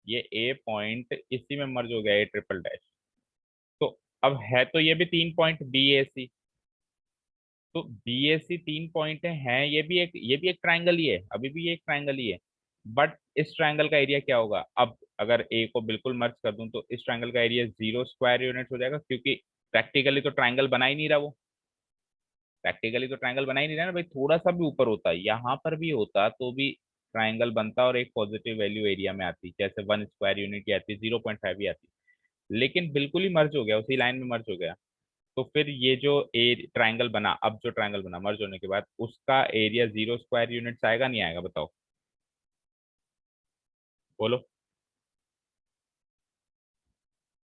A: ये ए पॉइंट इसी में मर्ज हो गया, A-, तो अब है तो ये भी 3 पॉइंट BAC, तो BAC 3 पॉइंट है, ये भी एक ट्राइंगल ही है, अभी भी ये एक ट्राइंगल ही है, बट इस ट्राइंगल का एरिया क्या होगा? अब अगर ए को बिल्कुल मर्ज कर दूं तो इस ट्राइंगल का एरिया 0 स्क्वायर यूनिट हो जाएगा, क्योंकि प्रैक्टिकली तो ट्राइंगल बना ही नहीं रहा वो, प्रैक्टिकली तो ट्राइंगल बना ही नहीं रहा ना भाई, थोड़ा सा भी ऊपर होता, यहाँ पर भी होता तो भी ट्राइंगल बनता और एक पॉजिटिव वैल्यू एरिया में आती, जैसे 1 स्क्वायर यूनिट की आती, 0.5 भी आती, लेकिन बिल्कुल ही मर्ज हो गया, उसी लाइन में मर्ज हो गया। तो फिर ये जो ए ट्राइंगल बना, अब जो ट्राइंगल बना मर्ज होने के बाद, उसका एरिया 0 स्क्वायर यूनिट्स आएगा नहीं आएगा बताओ? बोलो।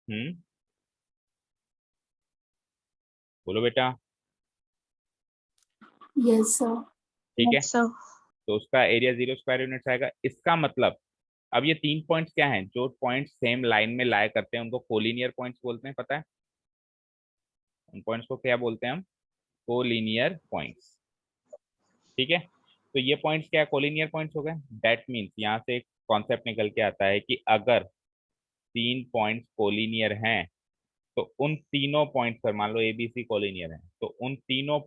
A: हम्म, बोलो बेटा।
C: Yes sir.
A: ठीक है,
D: यस सर।
A: तो उसका एरिया 0 स्क्वायर यूनिट्स आएगा, इसका मतलब अब ये 3 पॉइंट्स क्या हैं? जो पॉइंट्स सेम लाइन में लाया करते हैं उनको कोलिनियर पॉइंट्स बोलते हैं, पता है? उन पॉइंट्स को क्या बोलते हैं हम? कोलिनियर पॉइंट्स, ठीक है? तो ये पॉइंट्स क्या है? कोलिनियर पॉइंट्स हो गए। दैट मीन्स यहाँ से एक कॉन्सेप्ट निकल के आता है कि अगर 3 पॉइंट्स कोलिनियर हैं तो उन तीनों पॉइंट्स पर, मान लो ABC कोलिनियर है, तो उन तीनों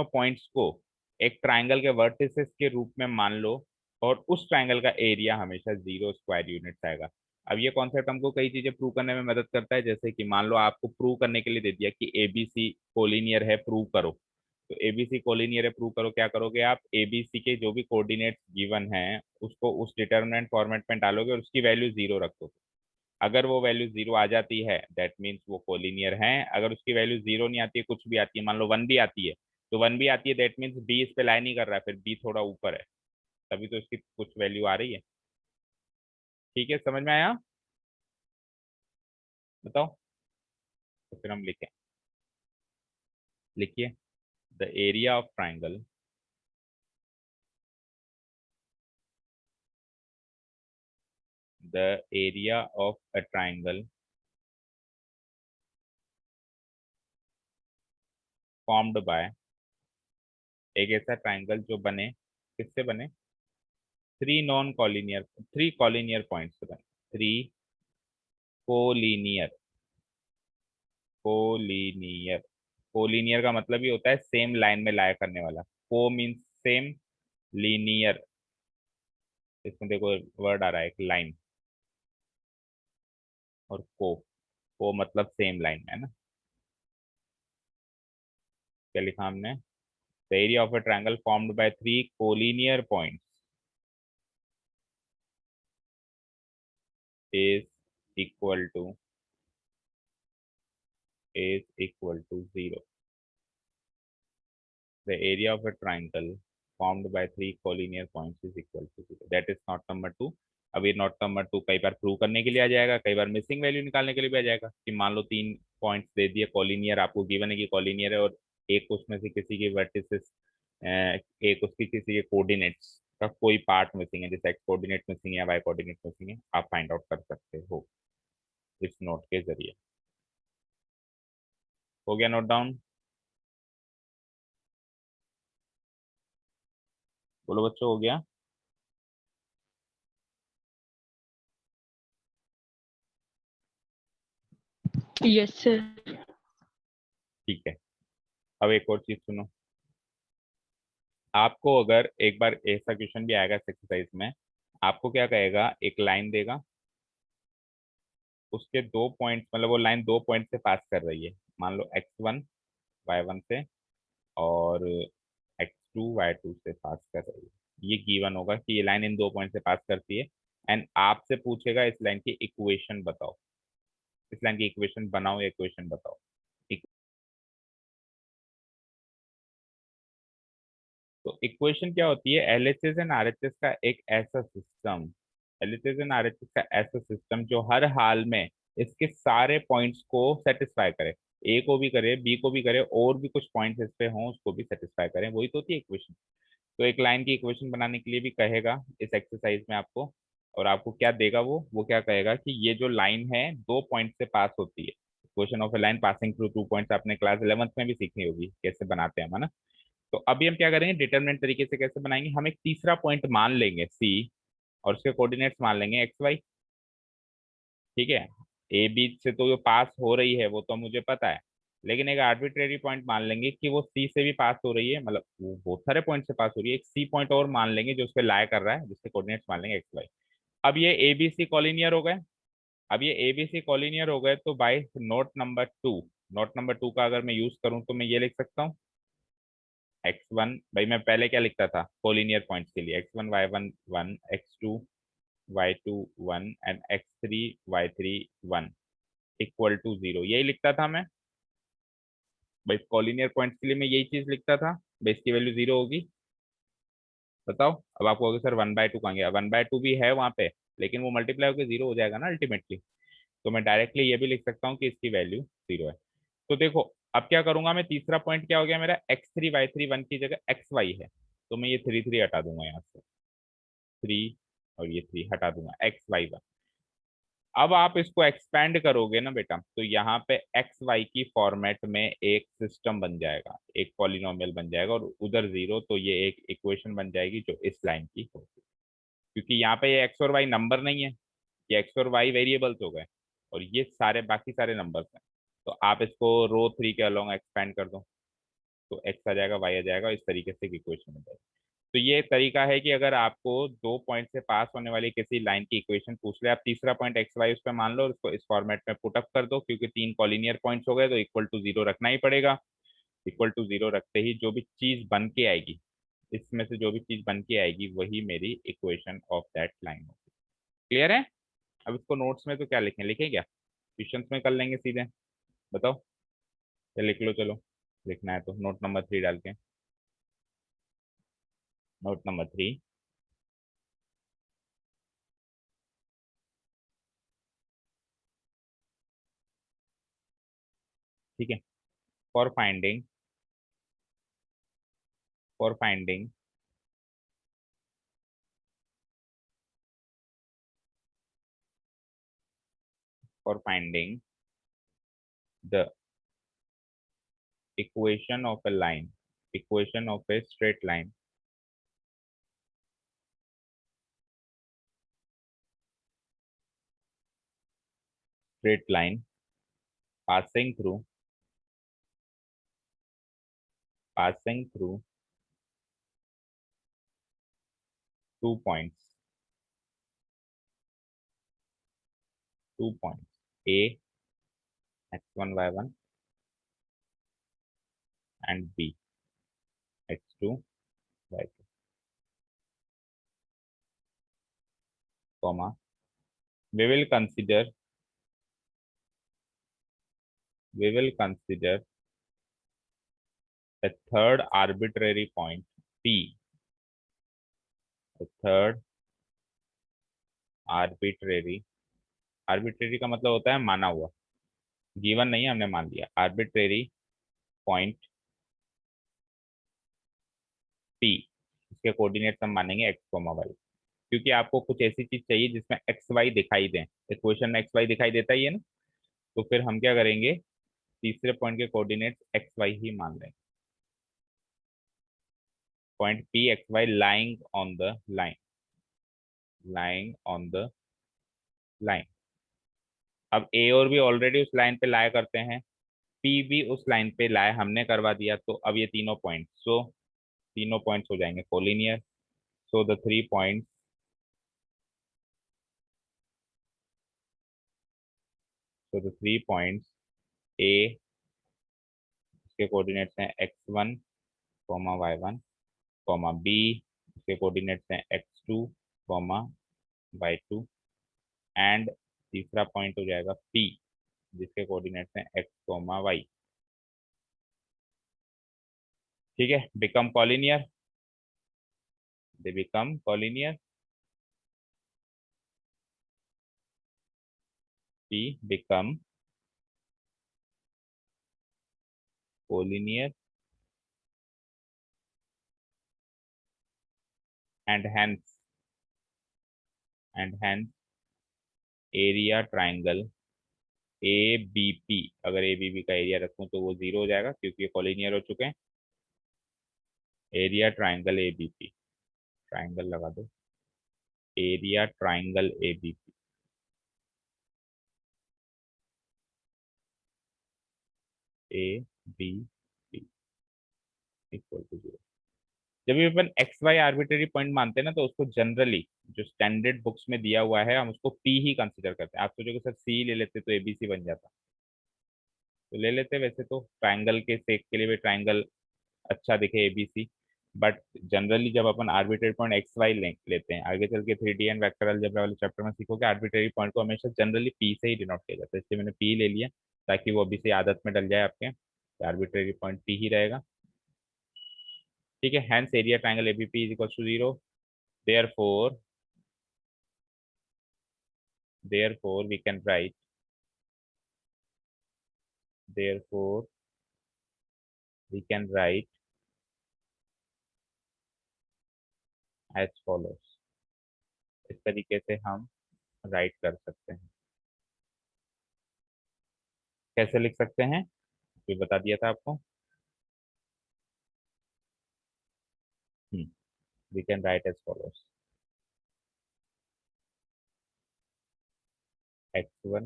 A: पॉइंट्स को एक ट्राइंगल के वर्टिसेस के रूप में मान लो, और उस ट्राइंगल का एरिया हमेशा 0 स्क्वायर यूनिट्स आएगा। अब ये कॉन्सेप्ट हमको कई चीजें प्रूव करने में मदद करता है, जैसे कि मान लो आपको प्रूव करने के लिए दे दिया कि ABC कोलिनियर है, प्रूव करो, तो ABC कोलिनियर है प्रूव करो, क्या करोगे आप? ABC के जो भी कोऑर्डिनेट्स गिवन हैं उसको उस डिटरमिनेंट फॉर्मेट में डालोगे और उसकी वैल्यू 0 रखोगे। अगर वो वैल्यू 0 आ जाती है दैट मीन्स वो कोलिनियर है। अगर उसकी वैल्यू 0 नहीं आती है, कुछ भी आती है, मान लो 1 भी आती है, तो 1 भी आती है दैट मीन्स बी इस पे लाई नहीं कर रहा है, फिर बी थोड़ा ऊपर है, तभी तो इसकी कुछ वैल्यू आ रही है। ठीक है, समझ में आया? बताओ। तो फिर हम लिखें, लिखिए the area of triangle the area of a triangle formed by, एक ऐसा ट्राइंगल जो बने, किससे बने? थ्री कॉलिनियर पॉइंट्स से बने। थ्री कोलिनियर, कोलिनियर, कोलिनियर का मतलब ही होता है सेम लाइन में लाया करने वाला। को मीन्स सेम, लीनियर, इसमें देखो वर्ड आ रहा है एक लाइन, और को मतलब सेम लाइन है ना। क्या लिखा हमने? The area of a triangle formed by three collinear points is equal to zero. The area of a triangle formed by three collinear points is equal to zero. That is not number two. अब ये नॉट नंबर टू कई बार प्रूव करने के लिए आ जाएगा, कई बार मिसिंग वैल्यू निकालने के लिए भी आ जाएगा। कि मान लो तीन पॉइंट्स दे दिए कॉलिनियर, आपको गिवन है कि कॉलिनियर है, और एक उसमें से किसी के वर्टिसेस, एक उसकी किसी के कोऑर्डिनेट्स का कोई पार्ट मिसिंग है, जैसे एक्स कोऑर्डिनेट मिसिंग है या वाई कोऑर्डिनेट मिसिंग है, आप फाइंड आउट कर सकते हो इस नोट के जरिए। हो गया नोट डाउन? बोलो बच्चों, हो गया?
B: Yes sir.
A: ठीक है, अब एक और चीज सुनो। आपको अगर एक बार ऐसा क्वेश्चन भी आएगा इस एक्सरसाइज में, आपको क्या कहेगा, एक लाइन देगा, उसके दो पॉइंट्स, मतलब वो लाइन दो पॉइंट से पास कर रही है, मान लो x1 y1 से, और x2 y2 से पास कर रही है। ये गिवन होगा कि ये लाइन इन दो पॉइंट से पास करती है, एंड आपसे पूछेगा इस लाइन की इक्वेशन बताओ, इस लाइन की इक्वेशन बनाओ या इक्वेशन बताओ। तो इक्वेशन क्या होती है? एलएचएस एंड आरएचएस का एक ऐसा सिस्टम, एलएचएस एंड आरएचएस का ऐसा सिस्टम जो हर हाल में इसके सारे पॉइंट्स को सेटिस्फाई करे, ए को भी करे, बी को भी करे, और भी कुछ पॉइंट्स इस पे हों उसको भी सेटिस्फाई करें, वही तो होती है इक्वेशन। तो एक लाइन की इक्वेशन बनाने के लिए भी कहेगा इस एक्सरसाइज में आपको, और आपको क्या देगा, वो क्या कहेगा कि ये जो लाइन है दो पॉइंट से पास होती है। Equation of A line passing through two points आपने क्लास 11th में भी सीखनी होगी कैसे बनाते हैं, है ना। तो अभी हम क्या करेंगे, डिटरमिनेंट तरीके से कैसे बनाएंगे, हम एक तीसरा पॉइंट मान लेंगे सी, और उसके कोऑर्डिनेट्स मान लेंगे एक्स वाई। ठीक है, ए बी से तो जो पास हो रही है वो तो मुझे पता है, लेकिन एक आर्बिट्रेरी पॉइंट मान लेंगे कि वो सी से भी पास हो रही है, मतलब वो बहुत सारे पॉइंट से पास हो रही है, एक सी पॉइंट और मान लेंगे जो उस पर लाया कर रहा है, जिसके कोऑर्डिनेट्स मान लेंगे एक्स वाई। अब ये ए बी सी कॉलिनियर हो गए। अब ये ए बी सी कॉलिनियर हो गए, तो बाय नोट नंबर टू का अगर मैं यूज करूं तो मैं ये लिख सकता हूँ, x1, भाई मैं पहले क्या लिखता था कोलिनियर पॉइंट्स के लिए, x1 y1 1, x2 y2 1 and x3 y3 1 equal to 0, यही लिखता था मैं भाई। कॉलिनियर पॉइंट्स के लिए मैं यही चीज लिखता था भाई, इसकी वैल्यू 0 होगी। बताओ, अब आपको होगा सर 1/2 कहाँ गया? 1/2 भी है वहां पे, लेकिन वो मल्टीप्लाई होकर 0 हो जाएगा ना अल्टीमेटली। तो मैं डायरेक्टली ये भी लिख सकता हूँ कि इसकी वैल्यू 0 है। तो देखो अब क्या करूंगा मैं, तीसरा पॉइंट क्या हो गया मेरा, x3 y3 1 की जगह xy है, तो मैं ये 3 हटा दूंगा यहाँ से, 3 और ये 3 हटा दूंगा, xy1। अब आप इसको एक्सपैंड करोगे ना बेटा, तो यहाँ पे एक्स वाई की फॉर्मेट में एक सिस्टम बन जाएगा, एक पॉलिनोमियल बन जाएगा, और उधर 0, तो ये एक इक्वेशन बन जाएगी जो इस लाइन की होगी। क्योंकि यहाँ पे ये एक्स और वाई नंबर नहीं है, ये एक्स और वाई वेरिएबल्स हो गए, और ये सारे बाकी सारे नंबर्स हैं। तो आप इसको रो 3 के अलोंग एक्सपैंड कर दो, तो एक्स आ जाएगा, वाई आ जाएगा, इस तरीके से इक्वेशन बन जाएगी। तो ये तरीका है कि अगर आपको दो पॉइंट से पास होने वाली किसी लाइन की इक्वेशन पूछ ले, आप तीसरा पॉइंट एक्स वाई उस पर मान लो और उसको इस फॉर्मेट में पुटअप कर दो, क्योंकि तीन कॉलिनियर पॉइंट्स हो गए तो इक्वल टू 0 रखना ही पड़ेगा। इक्वल टू 0 रखते ही जो भी चीज बन के आएगी, इसमें से जो भी चीज बन के आएगी वही मेरी इक्वेशन ऑफ दैट लाइन होगी। क्लियर है? अब इसको नोट्स में तो क्या लिखें, लिखें क्या, क्वेश्चंस में कर लेंगे सीधे, बताओ, या लिख लो, चलो लिखना है तो नोट नंबर 3 डाल के, नोट नंबर 3, ठीक है। For finding, for finding for finding the equation of a line, equation of a straight line, straight line passing through 2 points, 2 points A, x1 y1, and B, x2 y2, comma, we will consider a third arbitrary point P, a third arbitrary, arbitrary का मतलब होता है माना हुआ, गिवन नहीं है, हमने मान लिया, arbitrary point P, इसके कोऑर्डिनेट्स हम मानेंगे x, y, क्योंकि आपको कुछ ऐसी चीज चाहिए जिसमें एक्स वाई दिखाई दे, इक्वेशन में एक्स वाई दिखाई देता ही है ना, तो फिर हम क्या करेंगे, तीसरे पॉइंट के कोऑर्डिनेट्स एक्स वाई ही मान लेंगे, point P X Y lying on the line, lying on the line. अब ए और बी ऑलरेडी उस लाइन पे लाया करते हैं, पी भी उस लाइन पे लाया हमने करवा दिया, तो अब ये तीनों पॉइंट्स, सो तीनों पॉइंट्स हो जाएंगे collinear, so the 3 points, so the 3 points A, इसके कोऑर्डिनेट्स हैं x1, y1, बी, इसके कोऑर्डिनेट्स हैं x2, y2, एंड तीसरा पॉइंट हो जाएगा पी, जिसके कोऑर्डिनेट्स हैं x, y, ठीक है, become collinear, they become collinear, P become collinear, and hence area triangle A B P, अगर ए बी पी का एरिया रखूं तो वो 0 हो जाएगा क्योंकि ये कॉलिनियर हो चुके हैं, area triangle A B P, triangle लगा दो, area triangle A B P, A B P equal to 0। जब भी अपन एक्स वाई आर्बिट्रेरी पॉइंट मानते हैं ना, तो उसको जनरली जो स्टैंडर्ड बुक्स में दिया हुआ है हम उसको पी ही कंसीडर करते हैं। आप सोचोगे सर सी ले लेते तो एबीसी बन जाता, तो ले लेते, वैसे तो ट्राइंगल के सेक के लिए भी ट्राइंगल अच्छा दिखे एबीसी, बट जनरली जब अपन आर्बिट्रेरी पॉइंट एक्स वाई लेते हैं, आगे चल के 3D एंड वेक्टर अलजेब्रा वाले चैप्टर में सीखोगे आर्बिट्रेरी पॉइंट को हमेशा जनरली पी से ही डिनोट किया जाता है, इसलिए मैंने पी ले लिया ताकि वो अभी से आदत में डल जाए आपके, आर्बिट्रेरी पॉइंट पी ही रहेगा, ठीक है। Hence area triangle ABP is equal to 0, therefore we can write, therefore we can write as follows, इस तरीके से हम राइट कर सकते हैं, कैसे लिख सकते हैं ये बता दिया था आपको, we can write as follows, x1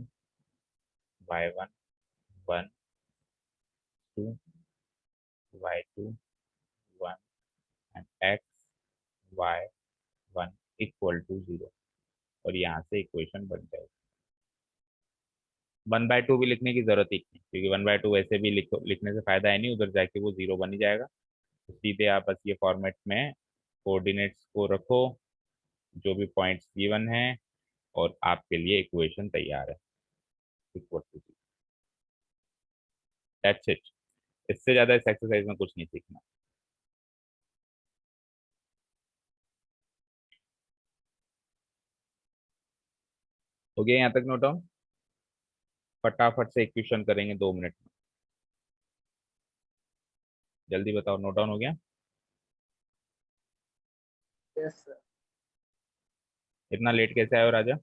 A: y1 1 2 y2 1 and x y 1 equal to 0, और यहाँ से इक्वेशन बन जाएगी। 1/2 भी लिखने की जरूरत ही नहीं, क्योंकि 1/2 वैसे भी लिखने से फायदा है नहीं, उधर जाके वो 0 बन ही जाएगा, तो सीधे आप बस ये फॉर्मेट में कोऑर्डिनेट्स को रखो, जो भी पॉइंट्स गिवन है और आपके लिए इक्वेशन तैयार है। That's it. इससे ज्यादा इस एक्सरसाइज में कुछ नहीं सीखना। हो गया यहाँ तक नोट डाउन? फटाफट से एक क्वेश्चन करेंगे 2 मिनट में। जल्दी बताओ, नोट डाउन हो गया?
E: Yes sir.
A: इतना लेट कैसे आए हो राजा?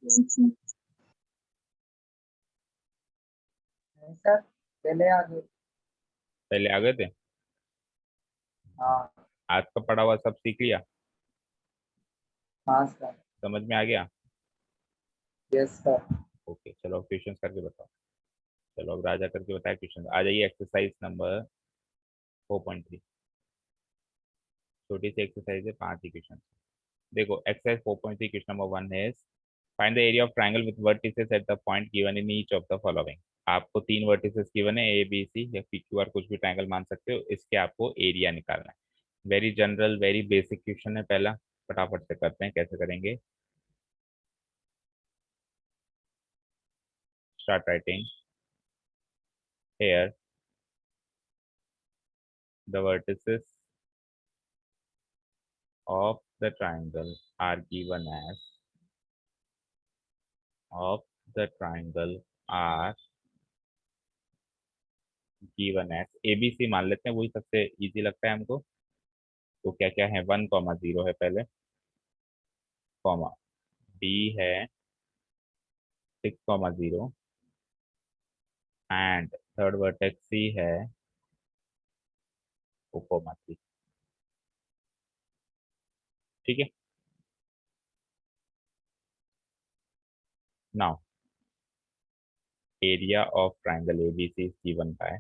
E: नहीं सर, पहले आ गए।
A: पहले आ गए थे?
E: हाँ।
A: आज का पढ़ा हुआ सब सीख लिया?
E: हाँ सर।
A: समझ में आ गया?
E: Yes sir.
A: ओके, चलो क्वेश्चन करके बताओ। चलो अब राजा करके बताया क्वेश्चन। आ जाइए एक्सरसाइज नंबर 4.3। छोटी सी एक्सरसाइज है, 5 ही क्वेश्चन। देखो एक्सरसाइज 4.3 क्वेश्चन नंबर 1 है, find the area of triangle with vertices at the point given in each of the following. आपको 3 वर्टिसेस गिवन है, ए बी सी या पी क्यू आर, कुछ भी ट्रायंगल मान सकते हो। इसके आपको एरिया निकालना है। Very general very basic question है पहला। फटाफट से करते हैं, कैसे करेंगे? Start writing. here the vertices of the triangle are given as of the triangle are given as ABC मान लेते हैं, वही सबसे इजी लगता है हमको। तो क्या क्या है? 1,0 है पहले, कॉमा B है 6,0 एंड थर्ड वर्टेक्स C है 4,3। ठीक है। Now area of triangle ABC is given by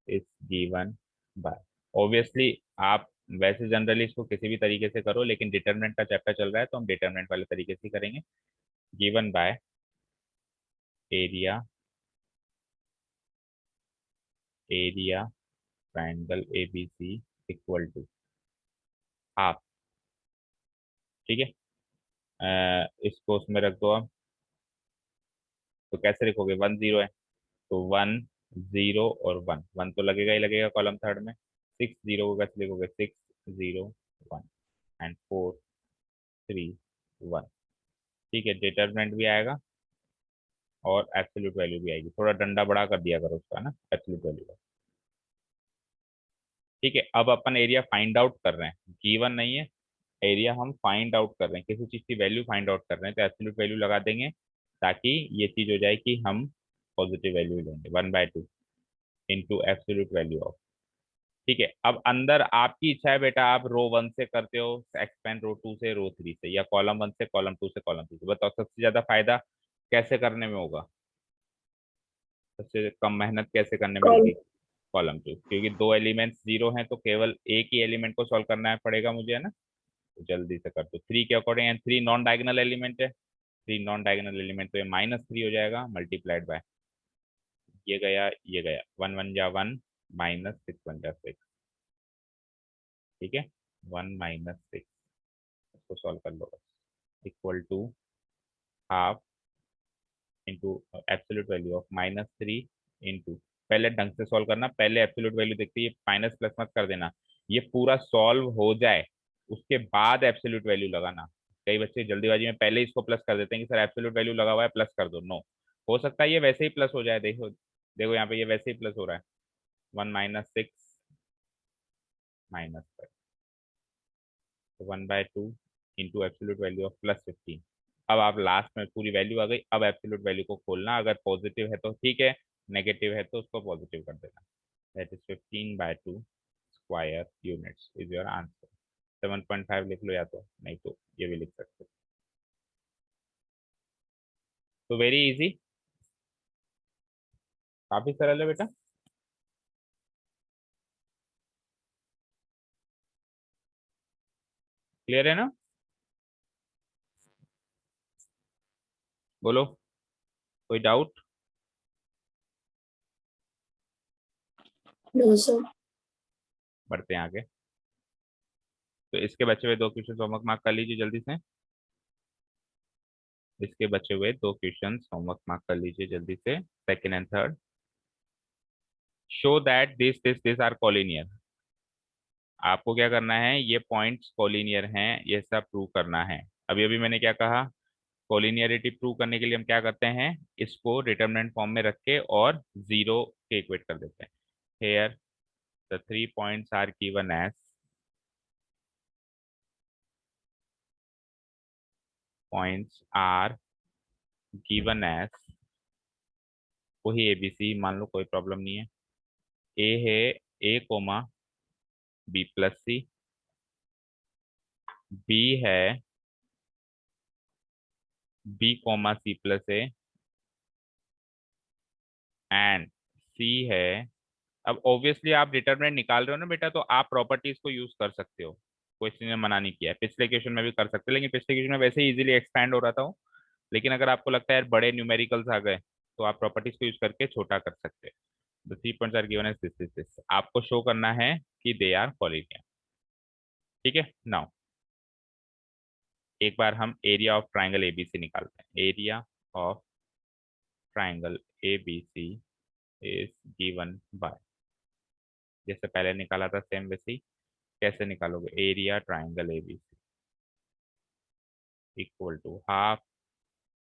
A: is given by obviously आप वैसे जनरली इसको किसी भी तरीके से करो, लेकिन डिटरमिनेंट का चैप्टर चल रहा है तो हम डिटरमिनेंट वाले तरीके से करेंगे। Given by area area triangle ABC equal to half. ठीक है। इसको उसमें रख दो आप। तो कैसे लिखोगे? 1,0 है तो 1,0 और 1, 1 तो लगेगा ही लगेगा कॉलम थर्ड में। 6,0 को कैसे लिखोगे? 6,0 1 एंड 4,3 1। ठीक है, डिटरमिनेंट भी आएगा और एब्सोल्यूट वैल्यू भी आएगी। थोड़ा डंडा बड़ा कर दिया करो उसका ना, एब्सोल्यूट वैल्यू का। ठीक है, अब अपन एरिया फाइंड आउट कर रहे हैं, गिवन नहीं है। एरिया हम फाइंड आउट कर रहे हैं, किसी चीज की वैल्यू फाइंड आउट कर रहे हैं, तो एब्सोल्यूट वैल्यू लगा देंगे ताकि ये चीज हो जाए कि हम पॉजिटिव वैल्यू लेंगे। 1/2 इंटू एब्सोल्यूट वैल्यू ऑफ। ठीक है, अब अंदर आपकी इच्छा है बेटा, आप रो 1 से करते हो एक्सपेंड, रो 2 से रो 3 से, या कॉलम 1 से कॉलम 2 से कॉलम 3 से। बताओ सबसे ज्यादा फायदा कैसे करने में होगा? सबसे कम मेहनत कैसे करने में
C: कॉल
A: होगी? कॉलम 2, क्योंकि 2 एलिमेंट्स 0 हैं तो केवल एक ही एलिमेंट को सॉल्व करना पड़ेगा मुझे, है ना। तो जल्दी से कर दो 3 के according, and 3 non diagonal element है। 3 नॉन डायगोनल एलिमेंट, तो ये -3 हो जाएगा मल्टीप्लाइड बाय ये गया ये गया, 1 1 जा 1 -6 1 जा 6। ठीक है, 1 -6, इसको सॉल्व कर लो बस। Equal to half into absolute value of -3 into, पहले ढंग से सॉल्व करना, पहले एब्सोल्यूट वैल्यू देखते ये माइनस प्लस मत कर देना। ये पूरा सॉल्व हो जाए उसके बाद एब्सोल्यूट वैल्यू लगाना। कई बच्चे जल्दीबाजी में पहले इसको प्लस कर देते हैं कि सर एब्सोल्यूट वैल्यू लगा हुआ है प्लस कर दो। नो, हो सकता है ये वैसे ही प्लस हो जाए। देखो देखो यहाँ पे ये वैसे ही प्लस हो रहा है। 1 -6 -5, तो 1/2 इंटू एब्सोल्यूट वैल्यू ऑफ +15। अब आप लास्ट में पूरी वैल्यू आ गई, अब एब्सोल्यूट वैल्यू को खोलना, अगर पॉजिटिव है तो ठीक है, नेगेटिव है तो उसको पॉजिटिव कर देना। That is 15/2 square units is your answer. 7.5 लिख लो, या तो नहीं तो ये भी लिख सकते हो। तो वेरी इजी, काफी सरल है बेटा। क्लियर है ना? बोलो, कोई डाउट?
C: No sir.
A: बढ़ते हैं आगे। तो इसके बचे हुए 2 क्वेश्चन होमवर्क मार्क कर लीजिए जल्दी से। इसके बचे हुए 2 क्वेश्चन होमवर्क मार्क कर लीजिए जल्दी से, second and third. Show that this are collinear. आपको क्या करना है, ये पॉइंट्स कोलिनियर हैं, ये सब प्रूव करना है। अभी अभी मैंने क्या कहा, कोलिनियरिटी प्रूव करने के लिए हम क्या करते हैं, इसको डिटरमिनेंट फॉर्म में रख के और जीरो के इक्वेट कर देते हैं। Here the 3 points are given as points are given as, वही एबीसी मान लो, कोई प्रॉब्लम नहीं है। ए है A comma B plus C, B है B comma C plus A, and C है। अब ऑब्वियसली आप डिटरमिनेंट निकाल रहे हो ना बेटा, तो आप प्रॉपर्टीज को यूज कर सकते हो, कोई किसी ने मना नहीं किया है। पिछले क्वेश्चन में भी कर सकते हो, लेकिन पिछले क्वेश्चन में वैसे ही इजीली एक्सपैंड हो रहा था वो। लेकिन अगर आपको लगता है यार बड़े न्यूमेरिकल्स आ गए, तो आप प्रॉपर्टीज को यूज करके छोटा कर सकते हैं। The 3 points are given as this. आपको शो करना है कि दे आर कोलिनियर। ठीक है, नाउ एक बार हम एरिया ऑफ ट्राइंगल एबीसी निकालते हैं। Area of triangle ABC is given by, जैसे पहले निकाला था सेम वैसे ही। कैसे निकालोगे, area triangle ABC equal to half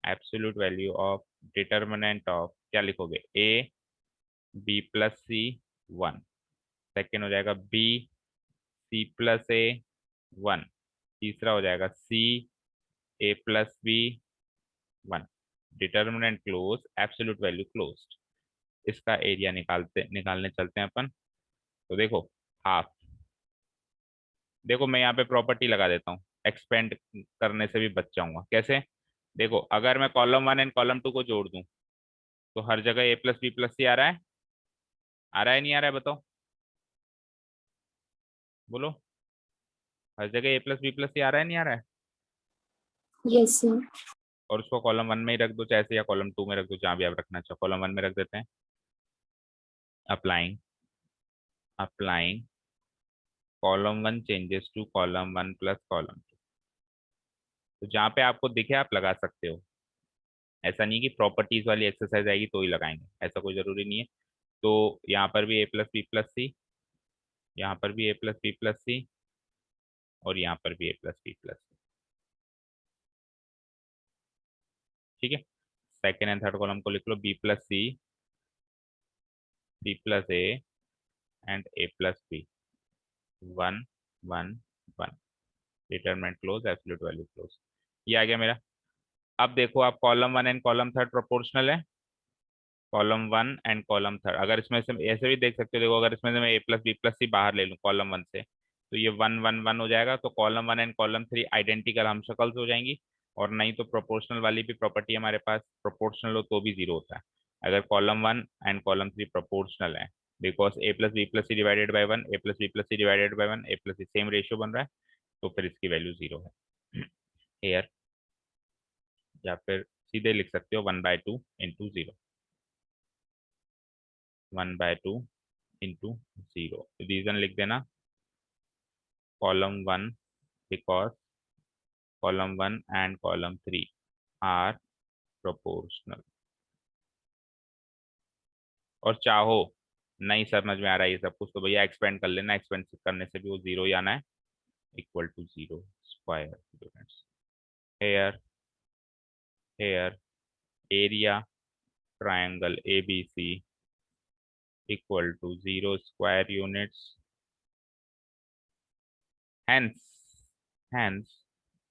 A: absolute value of determinant of, क्या लिखोगे, A B plus C 1, second हो जाएगा बी सी प्लस ए 1, तीसरा हो जाएगा C A plus B 1, determinant close absolute value closed. इसका एरिया निकालने चलते हैं अपन। तो देखो हाफ, देखो मैं यहाँ पे प्रॉपर्टी लगा देता हूँ, एक्सपेंड करने से भी बच जाऊंगा। कैसे, देखो अगर मैं कॉलम 1 एंड कॉलम 2 को जोड़ दूं, तो हर जगह ए प्लस बी प्लस सी आ रहा है, आ रहा है नहीं आ रहा है, बताओ बोलो। हर जगह ए प्लस बी प्लस सी आ रहा है नहीं आ रहा है।
C: Yes sir.
A: और उसको कॉलम 1 में ही रख दो चाहे से, या कॉलम 2 में रख दो, जहाँ भी आप रखना चाहो। कॉलम 1 में रख देते हैं। Applying applying column 1 changes to column 1 plus column 2। तो जहाँ पे आपको दिखे आप लगा सकते हो, ऐसा नहीं कि प्रॉपर्टीज वाली एक्सरसाइज आएगी तो ही लगाएंगे, ऐसा कोई जरूरी नहीं है। तो यहाँ पर भी A plus B plus C, यहाँ पर भी A plus B plus C, और यहाँ पर भी A plus B plus C. ठीक है, सेकेंड एंड थर्ड कॉलम को लिख लो, B plus C plus A and A plus B, 1 1 1, determinant close absolute value close. ये आ गया मेरा। अब देखो आप column 1 and column third proportional है, कॉलम 1 एंड कॉलम थर्ड। अगर इसमें से ऐसे भी देख सकते हो, देखो अगर इसमें से मैं ए प्लस बी प्लस सी बाहर ले लूँ कॉलम 1 से, तो ये 1 1 1 हो जाएगा। तो कॉलम 1 एंड कॉलम 3 आइडेंटिकल हम शक्ल्स हो जाएंगी। और नहीं तो प्रोपोर्शनल वाली भी प्रॉपर्टी हमारे पास, प्रोपोर्शनल हो तो भी जीरो होता है अगर कॉलम 1 एंड कॉलम 3 प्रोपोर्शनल है, because A plus B plus C divided by 1, A plus B plus C divided by 1, A plus C same ratio बन रहा है, तो फिर इसकी वैल्यू जीरो है हेयर। या फिर सीधे लिख सकते हो 1/2 into zero, 1/2 into zero. Reason लिख देना, column 1 because column 1 and column 3 are proportional. और चाहो नहीं समझ में आ रहा है ये सब कुछ, तो भैया एक्सपेंड कर लेना, एक्सपेंड करने से भी वो जीरो ही आना है, equal to zero square units. Here here area triangle ABC equal to zero square units. Hence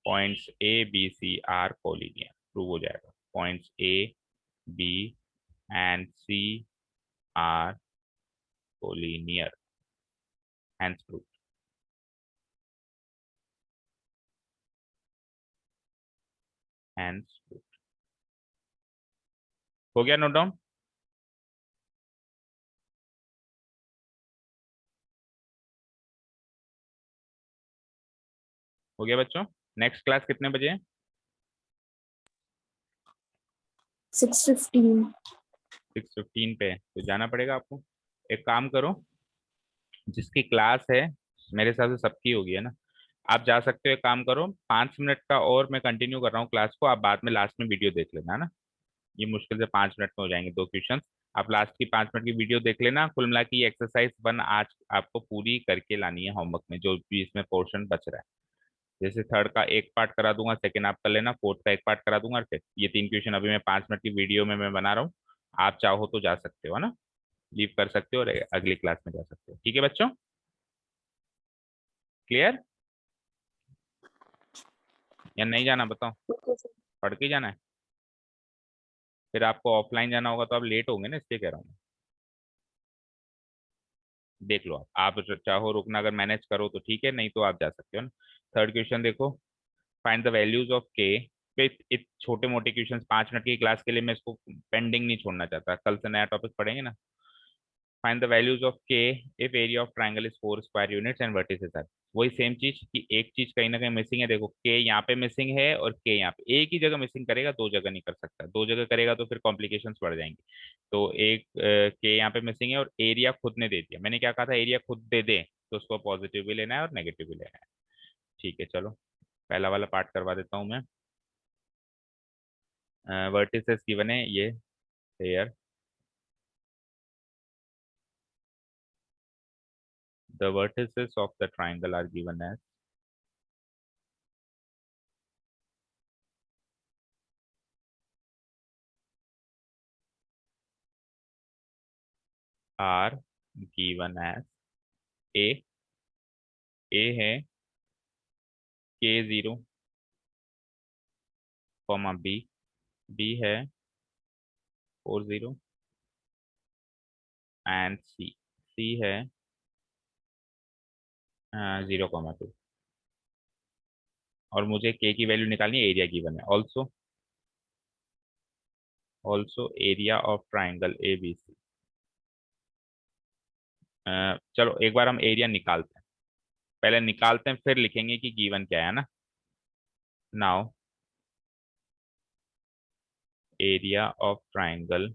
A: points A B C are collinear, prove हो जाएगा। Points A B and C are collinear, hence prove. Hence prove हो गया, नोट डाउन। हो गया बच्चों। नेक्स्ट क्लास कितने बजे है?
C: 6:15।
A: 6:15 पे है, तो जाना पड़ेगा आपको। एक काम करो, जिसकी क्लास है, मेरे हिसाब से सबकी होगी है ना, आप जा सकते हो, एक काम करो 5 मिनट का और मैं कंटिन्यू कर रहा हूँ क्लास को, आप बाद में लास्ट में वीडियो देख लेना, है ना। ये मुश्किल से 5 मिनट में हो जाएंगे 2 क्वेश्चन। आप लास्ट की 5 मिनट की वीडियो देख लेना। कुल मिला के ये एक्सरसाइज 1 आज आपको पूरी करके लानी है होमवर्क में, जो भी इसमें पोर्शन बच रहा है। जैसे थर्ड का एक पार्ट करा दूंगा, सेकंड आप कर लेना, फोर्थ का एक पार्ट करा दूंगा, और फिर ये 3 क्वेश्चन अभी मैं 5 मिनट की वीडियो में मैं बना रहा हूँ। आप चाहो तो जा सकते हो, है ना, लीव कर सकते हो और अगली क्लास में जा सकते हो। ठीक है बच्चों, क्लियर या नहीं जाना बताओ,
C: ओके सर।
A: पढ़ के जाना है। फिर आपको ऑफलाइन जाना होगा तो आप लेट होंगे ना, इसलिए कह रहा हूँ। देख लो आप चाहो रुकना, अगर मैनेज करो तो ठीक है, नहीं तो आप जा सकते हो ना। थर्ड क्वेश्चन देखो, फाइंड द वैल्यूज ऑफ के। छोटे मोटे क्वेश्चन 5 मिनट की क्लास के लिए मैं इसको पेंडिंग नहीं छोड़ना चाहता, कल से नया टॉपिक पढ़ेंगे ना। Find the values of k if area of triangle is 4 square units and vertices are. वही सेम चीज कि एक चीज कहीं ना कहीं मिसिंग है। देखो के यहाँ पे मिसिंग है और के यहाँ पे, एक ही जगह मिसिंग करेगा, दो जगह नहीं कर सकता। दो जगह करेगा तो फिर कॉम्प्लिकेशंस बढ़ जाएंगे। तो एक के यहाँ पे मिसिंग है और एरिया खुद ने दे दिया। मैंने क्या कहा था, एरिया खुद दे दे तो उसको पॉजिटिव भी लेना है और नेगेटिव भी लेना है। ठीक है चलो, पहला वाला पार्ट करवा देता हूँ मैं। वर्टिसेस गिवन है ये hair, the vertices of the triangle are given as are given as a है k0 कॉमा b है 40 एंड c है 0,2। और मुझे k की वैल्यू निकालनी है, एरिया गिवन है। Also area of triangle ABC। चलो एक बार हम एरिया निकालते हैं, पहले निकालते हैं फिर लिखेंगे कि गिवन क्या है ना। Now area of triangle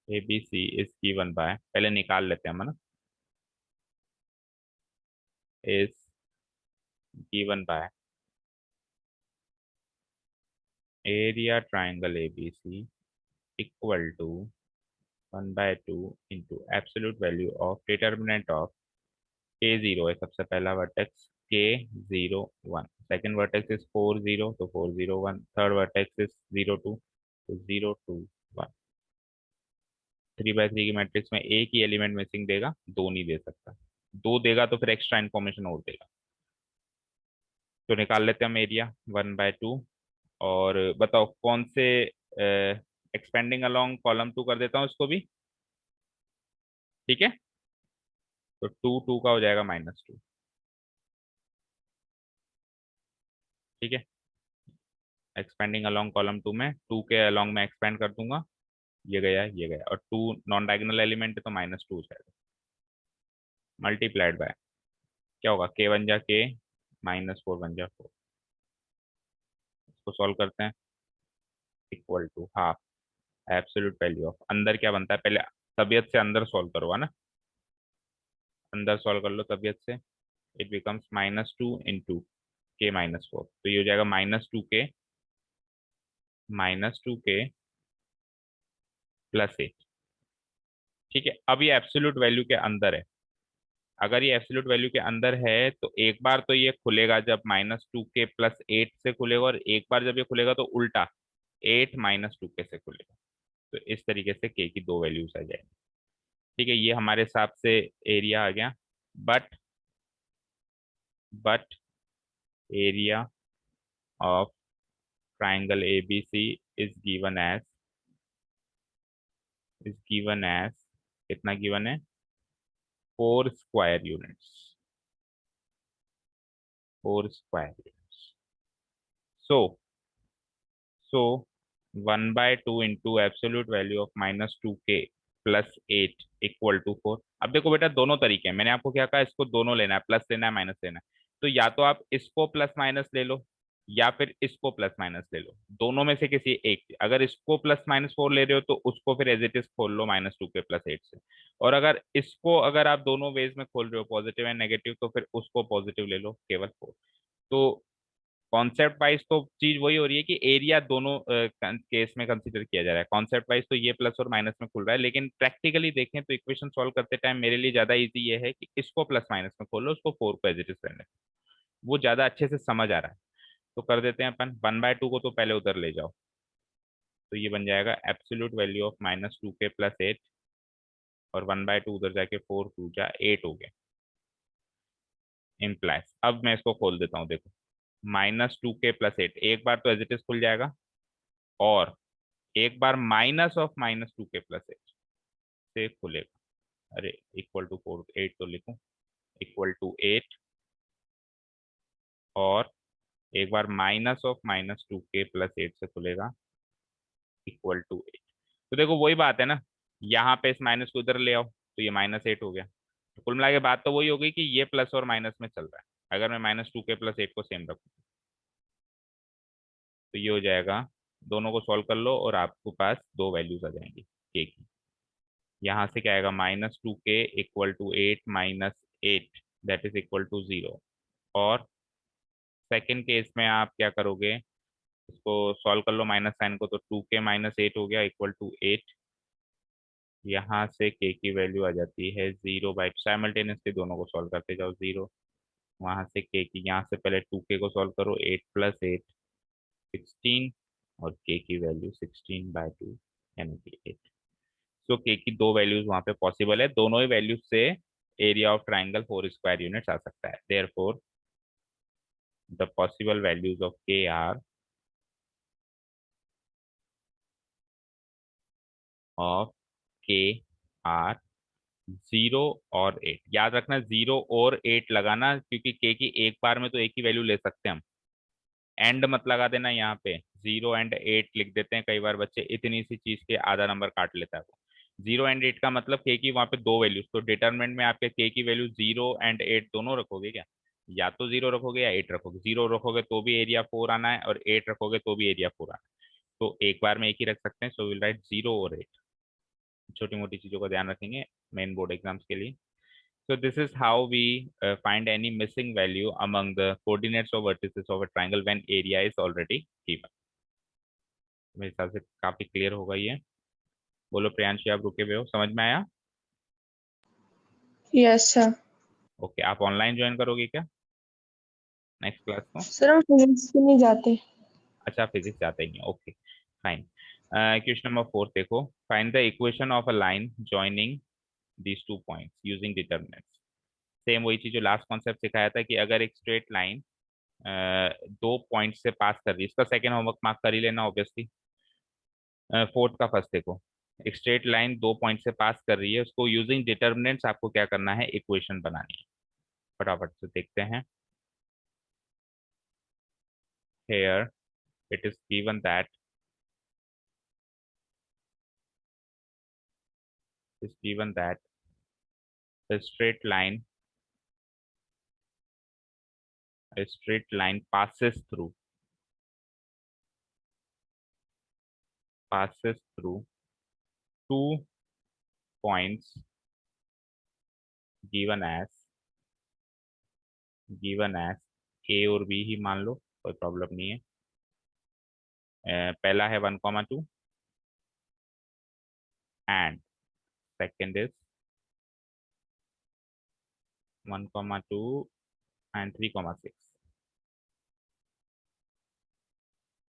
A: ABC is given by, पहले निकाल लेते हैं हम, है ना, is given by area triangle ABC equal to 1/2 into absolute value of determinant of k0 है सबसे पहला vertex, k01, second vertex is 40 तो 401, थर्ड वर्टेक्स इज 02 तो 021। 3/3 की मैट्रिक्स में एक ही एलिमेंट मिसिंग देगा, दो नहीं दे सकता। दो देगा तो फिर एक्स्ट्रा इन्फॉर्मेशन और देगा। तो निकाल लेते हैं हम एरिया 1/2। और बताओ कौन से, एक्सपेंडिंग अलोंग कॉलम 2 कर देता हूँ इसको भी, ठीक है। तो 2 का हो जाएगा -2, ठीक है। एक्सपेंडिंग अलोंग कॉलम 2 में 2 के अलोंग में एक्सपेंड कर दूंगा, ये गया ये गया, और 2 नॉन डायगोनल एलिमेंट है तो -2 हो जाएगा। मल्टीप्लाइड बाय क्या होगा, k बन जा k, -4 बन जा 4। इसको सॉल्व करते हैं, equal to half absolute value of, अंदर क्या बनता है पहले तबियत से अंदर सॉल्व करो, है ना। अंदर सॉल्व कर लो तबियत से, इट बिकम्स -2 इंटू k-4, तो ये हो जाएगा -2k +8। ठीक है, अब ये एब्सोल्यूट वैल्यू के अंदर है। अगर ये एब्सोल्यूट वैल्यू के अंदर है तो एक बार तो ये खुलेगा जब -2k +8 से खुलेगा, और एक बार जब ये खुलेगा तो उल्टा 8 -2k से खुलेगा। तो इस तरीके से k की दो वैल्यूज आ जाएंगी। ठीक है, ये हमारे हिसाब से एरिया आ गया। But area of triangle ABC is given as कितना गिवन है, 4 square units, 4 square units. So 1/2 into absolute value of -2k +8 equal to 4। अब देखो बेटा दोनों तरीके हैं, मैंने आपको क्या कहा, इसको दोनों लेना है, प्लस लेना है माइनस लेना है। तो या तो आप इसको प्लस माइनस ले लो, या फिर इसको प्लस माइनस ले लो, दोनों में से किसी एक। अगर इसको +-4 ले रहे हो तो उसको फिर एज इट इज खोल लो -2k+8 से, और अगर इसको अगर आप दोनों वेज में खोल रहे हो पॉजिटिव एंड नेगेटिव तो फिर उसको पॉजिटिव ले लो, केवल 4। तो कॉन्सेप्ट वाइज तो चीज वही हो रही है कि एरिया दोनों केस में कंसीडर किया जा रहा है। कॉन्सेप्ट वाइज तो ये प्लस और माइनस में खुल रहा है, लेकिन प्रैक्टिकली देखें तो इक्वेशन सॉल्व करते टाइम मेरे लिए ज्यादा इजी ये है कि इसको प्लस माइनस में खोलो, उसको 4 को एज इट इज रहने दो। वो ज्यादा अच्छे से समझ आ रहा है। तो कर देते हैं अपन, 1/2 को तो पहले उधर ले जाओ, तो ये बन जाएगा एब्सोल्यूट वैल्यू ऑफ -2k+8, और 1/2 उधर जाके 4 2 जा 8 हो गया इम्प्लाइज। अब मैं इसको खोल देता हूँ, देखो -2k+8 एक बार तो एज इट इज खुल जाएगा, और एक बार -2k+8 से खुलेगा। अरे इक्वल टू 4 8 तो लिखूं, इक्वल टू 8, और एक बार -2k+8 से खुलेगा, इक्वल टू 8। तो देखो वही बात है ना, यहाँ पे इस माइनस को उधर ले आओ तो ये -8 हो गया। तो कुल मिला के बात तो वही होगी कि ये प्लस और माइनस में चल रहा है। अगर मैं -2k+8 को सेम रखूँ तो ये हो जाएगा, दोनों को सॉल्व कर लो और आपको पास दो वैल्यूज आ जाएंगी के की। यहाँ से क्या आएगा, -2k equal to 8 -8 that is equal to 0। और सेकेंड केस में आप क्या करोगे, इसको सॉल्व कर लो माइनस साइन को, तो 2k-8 हो गया इक्वल टू 8। यहाँ से k की वैल्यू आ जाती है 0, साइमल्टेनियसली दोनों को सॉल्व करते जाओ 0। वहाँ से k की, यहाँ से पहले 2k को सॉल्व करो, 8 + 8 16, और k की वैल्यू 16/2 यानी कि 8। तो k की दो वैल्यूज वहाँ पे पॉसिबल है, दोनों ही वैल्यूज से area of triangle 4 square units आ सकता है। Therefore the possible values of k are of k are 0 और 8। याद रखना 0 और 8 लगाना, क्योंकि k की एक बार में तो एक ही वैल्यू ले सकते हैं हम। एंड मत लगा देना, यहाँ पे 0 एंड 8 लिख देते हैं कई बार बच्चे, इतनी सी चीज के आधा नंबर काट लेता है वो। 0 एंड 8 का मतलब k की वहां पे दो वैल्यूज, तो डिटरमिनेंट में आपके k की वैल्यू 0 एंड 8 दोनों रखोगे क्या? या तो 0 रखोगे या 8 रखोगे। 0 रखोगे तो भी एरिया 4 आना है, और 8 रखोगे तो भी एरिया 4 आना है। तो एक बार में एक ही रख सकते हैं, सो विल राइट 0 और 8। छोटी मोटी चीजों का ध्यान रखेंगे मेन बोर्ड एग्जाम्स के लिए। So this is how we find any missing value among the coordinates or vertices of a triangle when area is already given. मेरे हिसाब से काफी क्लियर होगा ये। बोलो प्रियांशी, आप रुके हुए हो, समझ में आया?
D: Yes sir.
A: ओके, आप ऑनलाइन ज्वाइन करोगे क्या नेक्स्ट क्लास को?
D: सर हम फिजिक्स के नहीं जाते।
A: अच्छा, फिजिक्स जाते ही हैं, ओके फाइन। क्वेश्चन नंबर 4 देखो, find the equation of a line joining these two points using determinants. Same वही चीज जो लास्ट कॉन्सेप्ट सिखाया था कि अगर एक स्ट्रेट लाइन दो पॉइंट से पास कर रही है, इसका सेकेंड होमवर्क मार्क कर ही लेना ऑब्वियसली। फोर्थ का फर्स्ट देखो, एक स्ट्रेट लाइन दो पॉइंट से पास कर रही है, उसको यूजिंग डिटर्मिनेंट्स आपको क्या करना है, इक्वेशन बनानी है। फटाफट से देखते हैं। Here it is given that a straight line passes through two points given as a और b ही मान लो, कोई प्रॉब्लम नहीं है। पहला है 1,2 एंड सेकेंड इज 1,2 एंड 3,6।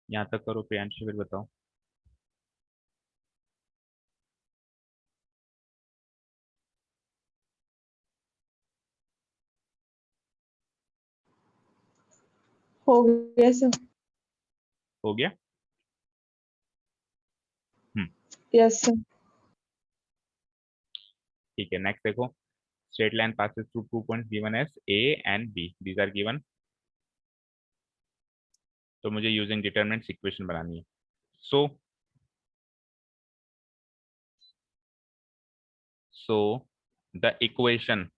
A: यहाँ तक करो प्रियांशु, फिर बताओ।
D: हो गया सर।
A: हो गया?
D: Yes sir.
A: ठीक है, नेक्स्ट देखो, straight line passes through 2 points given as A and B. These are given. तो मुझे यूजिंग डिटरमिनेंट्स इक्वेशन बनानी है। So the equation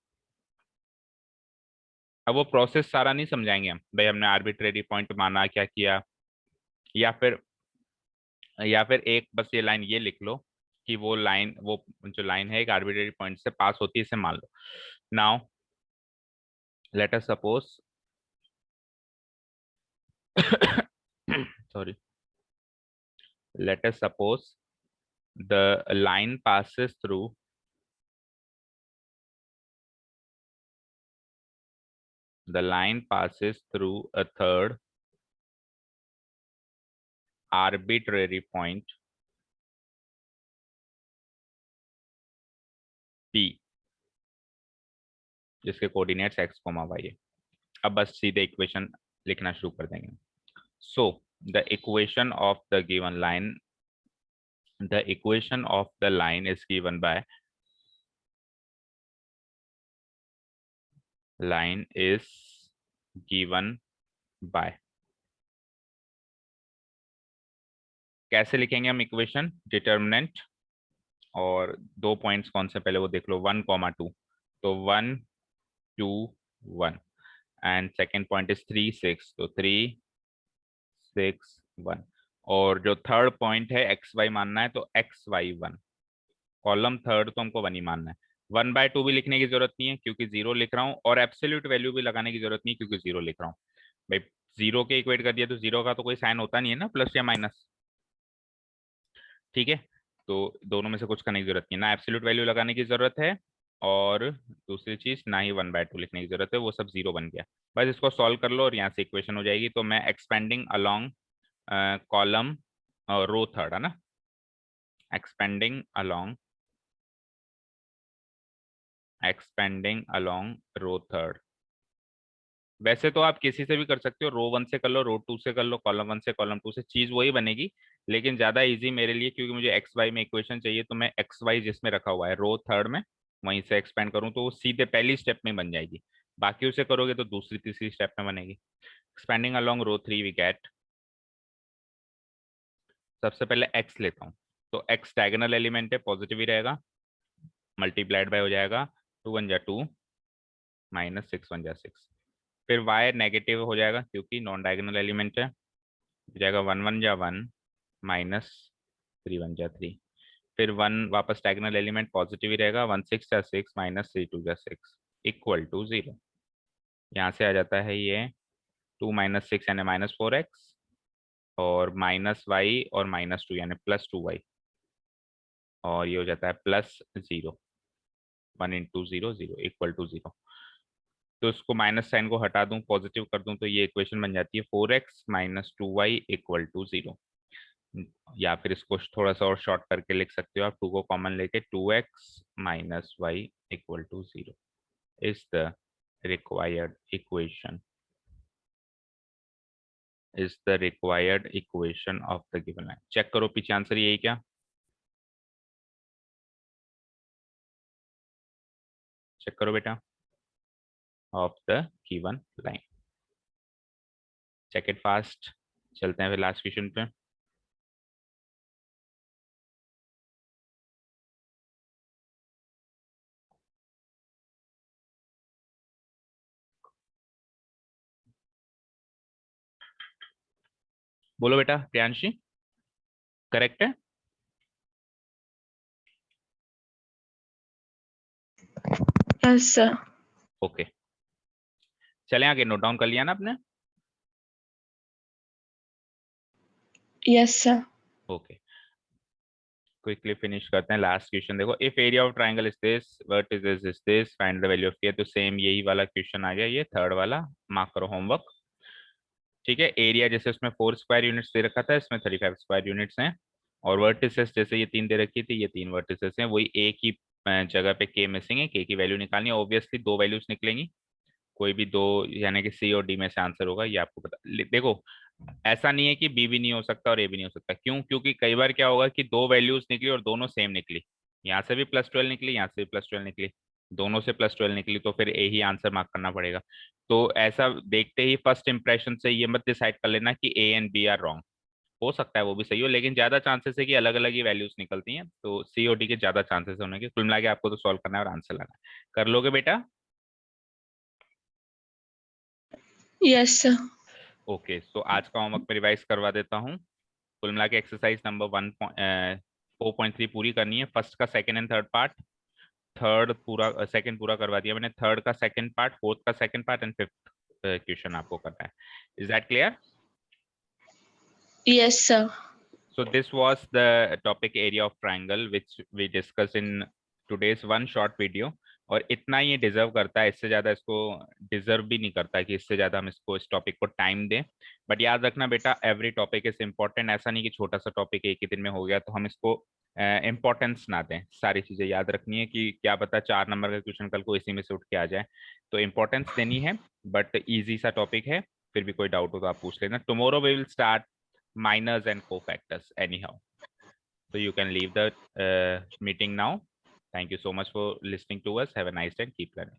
A: अब वो प्रोसेस सारा नहीं समझाएंगे हम, भाई हमने आर्बिट्रेरी पॉइंट माना क्या किया, या फिर एक बस ये लाइन ये लिख लो कि वो लाइन, वो जो लाइन है एक आर्बिट्रेरी पॉइंट से पास होती है, इसे मान लो। Now let us suppose sorry, let us suppose the line passes through a third arbitrary point P जिसके कोऑर्डिनेट्स x, y है। अब बस सीधे इक्वेशन लिखना शुरू कर देंगे। So the equation of the given line, the equation of the line is given by कैसे लिखेंगे हम इक्वेशन? डिटर्मिनेंट और 2 पॉइंट्स कौन से पहले वो देख लो, 1, 2, तो 1, 2, 1 एंड सेकेंड पॉइंट इज 3, 6, तो 3, 6, 1 और जो थर्ड पॉइंट है XY मानना है तो XY1, कॉलम थर्ड तो हमको 1 ही मानना है। 1/2 भी लिखने की जरूरत नहीं है क्योंकि 0 लिख रहा हूँ, और एब्सोल्यूट वैल्यू भी लगाने की जरूरत नहीं क्योंकि 0 लिख रहा हूँ। भाई 0 के इक्वेट कर दिया तो 0 का तो कोई साइन होता नहीं है ना, प्लस या माइनस, ठीक है। तो दोनों में से कुछ करने की जरूरत नहीं, ना एब्सोल्यूट वैल्यू लगाने की जरूरत है और दूसरी चीज ना ही 1/2 लिखने की जरूरत है, वो सब 0 बन गया। बस इसको सॉल्व कर लो और यहाँ से इक्वेशन हो जाएगी। तो मैं expanding along column row third है ना, एक्सपेंडिंग अलोंग रो थर्ड। वैसे तो आप किसी से भी कर सकते हो, रो 1 से कर लो, रो 2 से कर लो, कॉलम 1 से कॉलम 2 से, चीज वही बनेगी। लेकिन ज्यादा इजी मेरे लिए, क्योंकि मुझे एक्स वाई में इक्वेशन चाहिए, तो मैं एक्स वाई जिसमें रखा हुआ है रो थर्ड में वहीं से एक्सपेंड करूँ तो वो सीधे पहली स्टेप में बन जाएगी। बाकी उसे करोगे तो दूसरी तीसरी स्टेप में बनेगी। Expanding along row 3 we get, सबसे पहले एक्स लेता हूँ, तो एक्स डायगोनल एलिमेंट है, पॉजिटिव ही रहेगा, मल्टीप्लाइड बाय हो जाएगा 2 1 जा 2 माइनस 6 1 जा 6। फिर वाई नेगेटिव हो जाएगा क्योंकि नॉन डायगोनल एलिमेंट है, हो जाएगा 1 1 जा 1 माइनस 3 1 जा 3। फिर 1 वापस डायगोनल एलिमेंट पॉजिटिव ही रहेगा, 1 6 जा 6 माइनस 3 2 जा 6 इक्वल टू 0। यहाँ से आ जाता है ये 2 - 6 यानी -4x और माइनस वाई और -2 यानी +2y, और ये हो जाता है +0, 1 × 0 0 इक्वल टू 0। तो इसको माइनस साइन को हटा दूं, पॉजिटिव कर दूं, तो ये इक्वेशन बन जाती है 4x - 2y इक्वल टू 0। या फिर इसको थोड़ा सा और शॉर्ट करके लिख सकते हो आप, 2 को कॉमन लेके 2x - y equal to 0 is the required equation of the given line. Check करो पीछे आंसर यही क्या? चेक करो बेटा, of the given line. Check it fast. चलते हैं फिर लास्ट क्वेश्चन पे। बोलो बेटा प्रियांशी, करेक्ट है?
D: Yes sir.
A: ओके, चले आगे, नोट डाउन कर लिया ना आपने?
D: Yes sir.
A: Okay, quickly finish करते हैं। लास्ट क्वेश्चन देखो, if area of triangle is this, vertices is this, find the value of k। तो सेम यही वाला क्वेश्चन आ गया, ये थर्ड वाला, मार्क करो होमवर्क। ठीक है, एरिया जैसे उसमें 4 स्क्वायर यूनिट्स दे रखा था, इसमें 35 स्क्वायर यूनिट्स हैं, और वर्टिसेस जैसे ये 3 दे रखी थी, ये 3 वर्टिसेस हैं, वही एक ही जगह पे k मिसिंग है, k की वैल्यू निकालनी है। ऑब्वियसली 2 वैल्यूज निकलेंगी, कोई भी 2, यानी कि C और D में से आंसर होगा, ये आपको पता। देखो ऐसा नहीं है कि B भी नहीं हो सकता और A भी नहीं हो सकता, क्यों? क्योंकि कई बार क्या होगा कि 2 वैल्यूज निकली और दोनों सेम निकली, यहाँ से भी +12 निकली, यहाँ से भी +12 निकली, दोनों से +12 निकली, तो फिर A ही आंसर मार्क करना पड़ेगा। तो ऐसा देखते ही फर्स्ट इंप्रेशन से ये मत डिसाइड कर लेना कि A and B are wrong, हो सकता है वो भी सही हो, लेकिन ज्यादा चांसेस है कि अलग अलग ही वैल्यूज निकलती हैं, तो C और D के ज्यादा चांसेस होने के। कुल मिला के आपको तो सॉल्व करना है और आंसर लाना है। कर लोगे बेटा?
D: Yes sir.
A: ओके, सो आज का होमवर्क में रिवाइज करवा देता हूँ। कुल मिला के एक्सरसाइज नंबर 4.3 पूरी करनी है। फर्स्ट का second and third part, third पूरा सेकंड पूरा करवा दिया मैंने, थर्ड का सेकंड पार्ट, फोर्थ का second part and fifth question आपको करना है। Is that clear?
D: Yes sir.
A: So this was the topic area of triangle which we discussed in today's one short video. और इतना ये डिजर्व करता है, इससे ज्यादा इसको डिजर्व भी नहीं करता है कि इससे ज्यादा हम इसको इस टॉपिक को टाइम दें। बट याद रखना बेटा, एवरी टॉपिक इज इम्पोर्टेंट। ऐसा नहीं कि छोटा सा टॉपिक एक ही दिन में हो गया तो हम इसको इम्पोर्टेंस ना दें। सारी चीजें याद रखनी है कि क्या पता 4 नंबर का क्वेश्चन कल को इसी में से उठ के आ जाए, तो इम्पोर्टेंस देनी है। बट ईजी सा टॉपिक है, फिर भी कोई डाउट हो तो आप पूछ लेना। Tomorrow we will start minors and cofactors anyhow, so you can leave the meeting now. Thank you so much for listening to us. Have a nice day and keep learning.